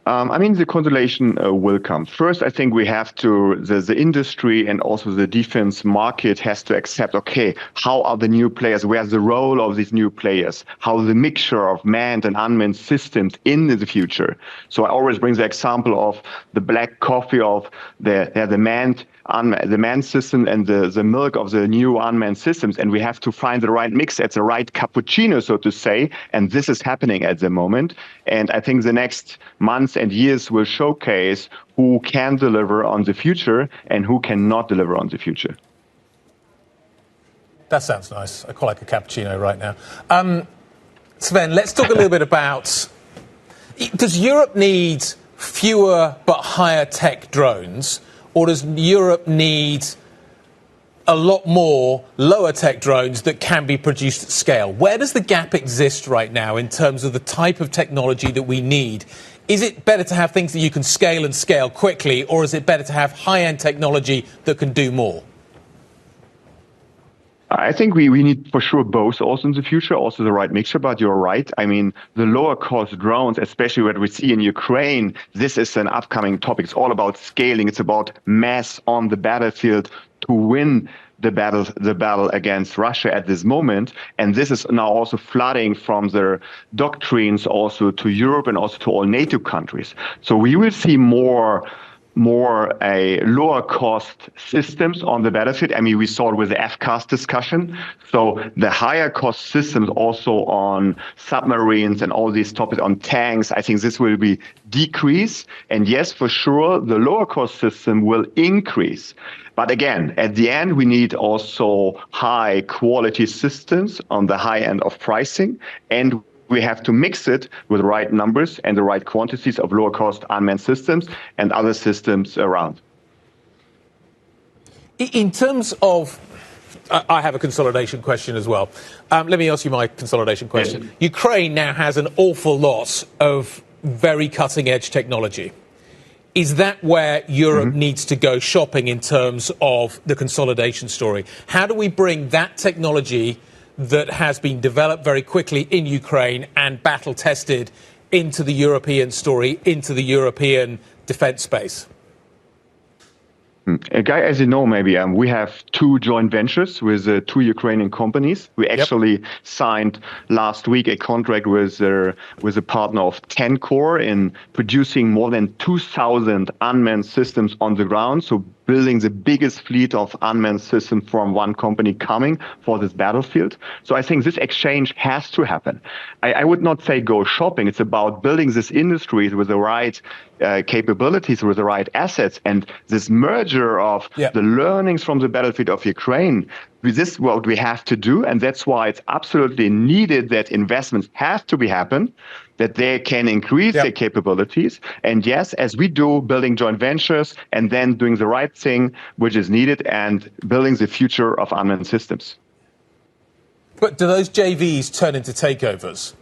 I mean, the consolidation will come. First, I think we have to, the industry and also the defense market has to accept, okay, how are the new players? Where's the role of these new players? How the mixture of manned and unmanned systems in the future? So I always bring the example of the black coffee of the manned system and the milk of the new unmanned systems. And we have to find the right mix at the right cappuccino, so to say. And this is happening at the moment. And I think the next months and years will showcase who can deliver on the future and who cannot deliver on the future. That sounds nice. I quite like a cappuccino right now. Sven, let's talk a little bit about, does Europe need fewer but higher tech drones? Or does Europe need a lot more lower tech drones that can be produced at scale? Where does the gap exist right now in terms of the type of technology that we need? Is it better to have things that you can scale and scale quickly, or is it better to have high-end technology that can do more? I think we need for sure both also in the future, also the right mixture, but you're right. I mean, the lower cost drones, especially what we see in Ukraine, this is an upcoming topic. It's all about scaling. It's about mass on the battlefield to win the battle against Russia at this moment. And this is now also flooding from their doctrines also to Europe and also to all NATO countries. So we will see more a lower cost systems on the battlefield. I mean, we saw it with the FCAS discussion. So the higher cost systems also on submarines and all these topics on tanks, I think this will be decrease. And yes, for sure, the lower cost system will increase. But again, at the end, we need also high quality systems on the high end of pricing, and we have to mix it with the right numbers and the right quantities of lower cost unmanned systems and other systems around. In terms of I have a consolidation question as well. Let me ask you my consolidation question. Yeah. Ukraine now has an awful lot of very cutting-edge technology. Is that where Europe needs to go shopping in terms of the consolidation story? How do we bring that technology that has been developed very quickly in Ukraine and battle-tested into the European story, into the European defence space? Guy, as you know, maybe we have 2 joint ventures with 2 Ukrainian companies. We actually signed last week a contract with a partner of 10 Core in producing more than 2,000 unmanned systems on the ground. So building the biggest fleet of unmanned systems from one company coming for this battlefield. So I think this exchange has to happen. I would not say go shopping. It's about building this industry with the right capabilities, with the right assets, and this merger of the learnings from the battlefield of Ukraine. This is what we have to do, and that's why it's absolutely needed that investments have to be happen, that they can increase their capabilities. And yes, as we do, building joint ventures and then doing the right thing, which is needed, and building the future of unmanned systems. But do those JVs turn into takeovers?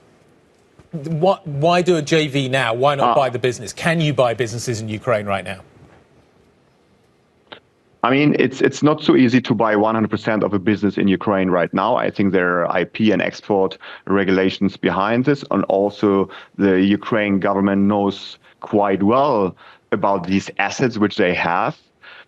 Why do a JV now? Why not buy the business? Can you buy businesses in Ukraine right now? I mean, it's not so easy to buy 100% of a business in Ukraine right now. I think there are IP and export regulations behind this. And also the Ukraine government knows quite well about these assets which they have.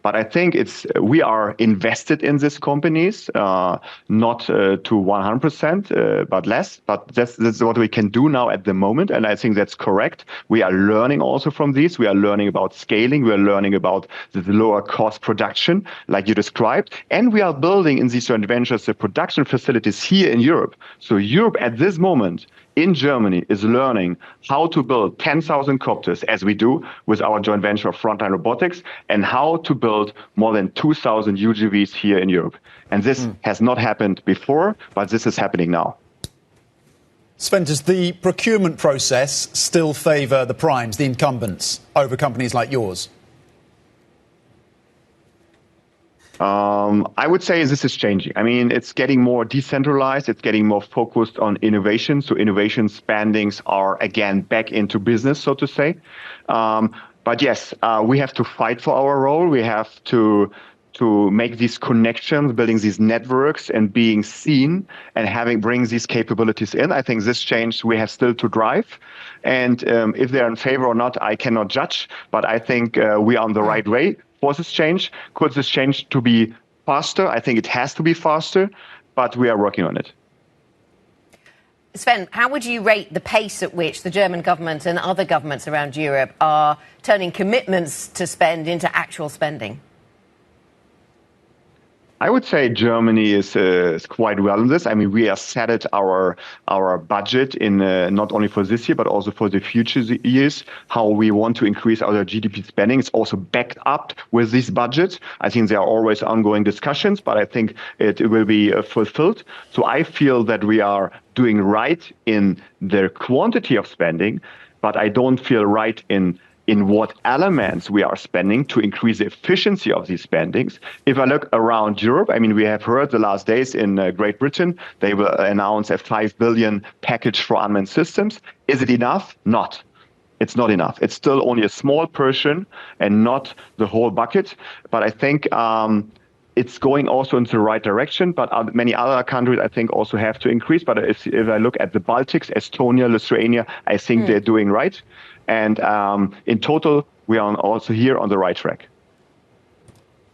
But I think we are invested in these companies, not to 100%, but less. But that's what we can do now at the moment. And I think that's correct. We are learning also from these. We are learning about scaling. We are learning about the lower cost production, like you described. And we are building in these joint ventures the production facilities here in Europe. So Europe at this moment in Germany is learning how to build 10,000 copters, as we do with our joint venture of Frontline Robotics, and how to build more than 2,000 UGVs here in Europe. And this has not happened before, but this is happening now. Sven, does the procurement process still favour the primes, the incumbents, over companies like yours? I would say this is changing. I mean, it's getting more decentralized. It's getting more focused on innovation. So innovation spendings are again back into business, so to say. But yes, we have to fight for our role. We have to make these connections, building these networks and being seen and bring these capabilities in. I think this change we have still to drive. And if they're in favor or not, I cannot judge. But I think we are on the right way. For this change, could this change to be faster? I think it has to be faster, but we are working on it. Sven, how would you rate the pace at which the German government and other governments around Europe are turning commitments to spend into actual spending? I would say Germany is quite well in this. I mean, we have set it our budget in not only for this year, but also for the future years, how we want to increase our GDP spending. It's also backed up with this budget. I think there are always ongoing discussions, but I think it will be fulfilled. So I feel that we are doing right in the quantity of spending, but I don't feel right in what elements we are spending to increase the efficiency of these spendings. If I look around Europe, I mean, we have heard the last days in Great Britain, they will announce a 5 billion package for unmanned systems. Is it enough? Not. It's not enough. It's still only a small portion and not the whole bucket. But I think it's going also into the right direction. But many other countries, I think, also have to increase. But if I look at the Baltics, Estonia, Lithuania, I think they're doing right. And in total, we are also here on the right track.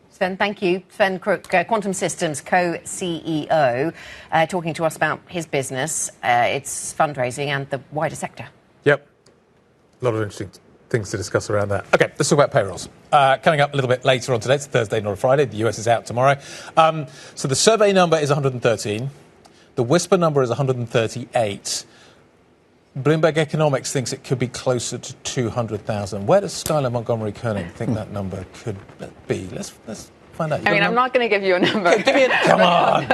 Sven, thank you. Sven Kruk, Quantum Systems co-CEO, talking to us about his business, its fundraising and the wider sector. Yep. A lot of interesting things to discuss around that. OK, let's talk about payrolls. Coming up a little bit later on today. It's Thursday, not a Friday. The US is out tomorrow. So the survey number is 113. The whisper number is 138. Bloomberg Economics thinks it could be closer to 200,000. Where does Skylar Montgomery Koenig think that number could be? Let's find out. I mean, I'm not going to give you a number. Come on.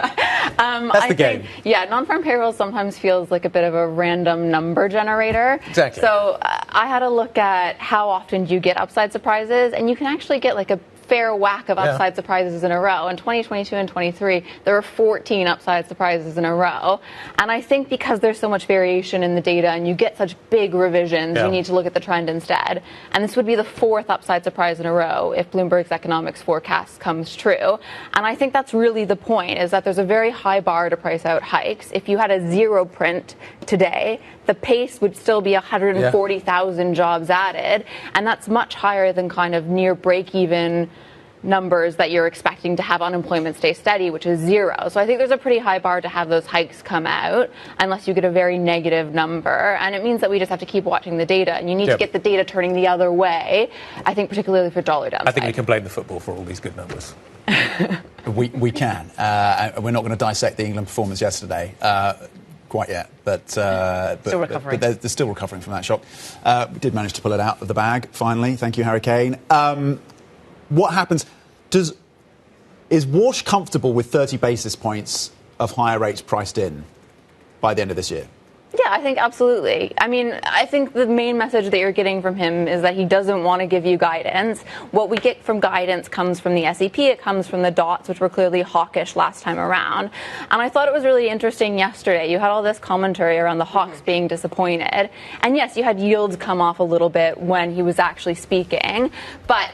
That's the game. Yeah, non-farm payroll sometimes feels like a bit of a random number generator. Exactly. So I had a look at how often you get upside surprises, and you can actually get like a fair whack of upside surprises in a row. In 2022 and 23, there were 14 upside surprises in a row. And I think because there's so much variation in the data and you get such big revisions, you need to look at the trend instead. And this would be the 4th upside surprise in a row if Bloomberg's economics forecast comes true. And I think that's really the point, is that there's a very high bar to price out hikes. If you had a 0 print today, the pace would still be 140,000 jobs added. And that's much higher than kind of near break-even numbers that you're expecting to have unemployment stay steady, which is 0. So I think there's a pretty high bar to have those hikes come out unless you get a very negative number. And it means that we just have to keep watching the data. And you need to get the data turning the other way, I think, particularly for dollar downside. I think we can blame the football for all these good numbers. We can. We're not going to dissect the England performance yesterday. Quite yet, but still recovering. But they're still recovering from that shock. We did manage to pull it out of the bag finally. Thank you, Harry Kane. What happens? Is Warsh comfortable with 30 basis points of higher rates priced in by the end of this year? Yeah, I think absolutely. I mean, I think the main message that you're getting from him is that he doesn't want to give you guidance. What we get from guidance comes from the SEP. It comes from the dots, which were clearly hawkish last time around. And I thought it was really interesting yesterday. You had all this commentary around the hawks being disappointed. And yes, you had yields come off a little bit when he was actually speaking. But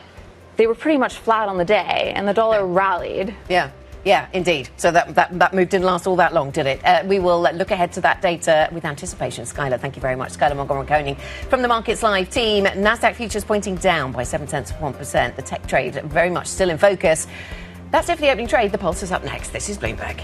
they were pretty much flat on the day, and the dollar rallied. Yeah, indeed. So that move didn't last all that long, did it? We will look ahead to that data with anticipation. Skylar, thank you very much. Skylar Montgomery-Koenig from the Markets Live team. NASDAQ futures pointing down by 0.7%. The tech trade very much still in focus. That's it for the opening trade. The Pulse is up next. This is Bloomberg.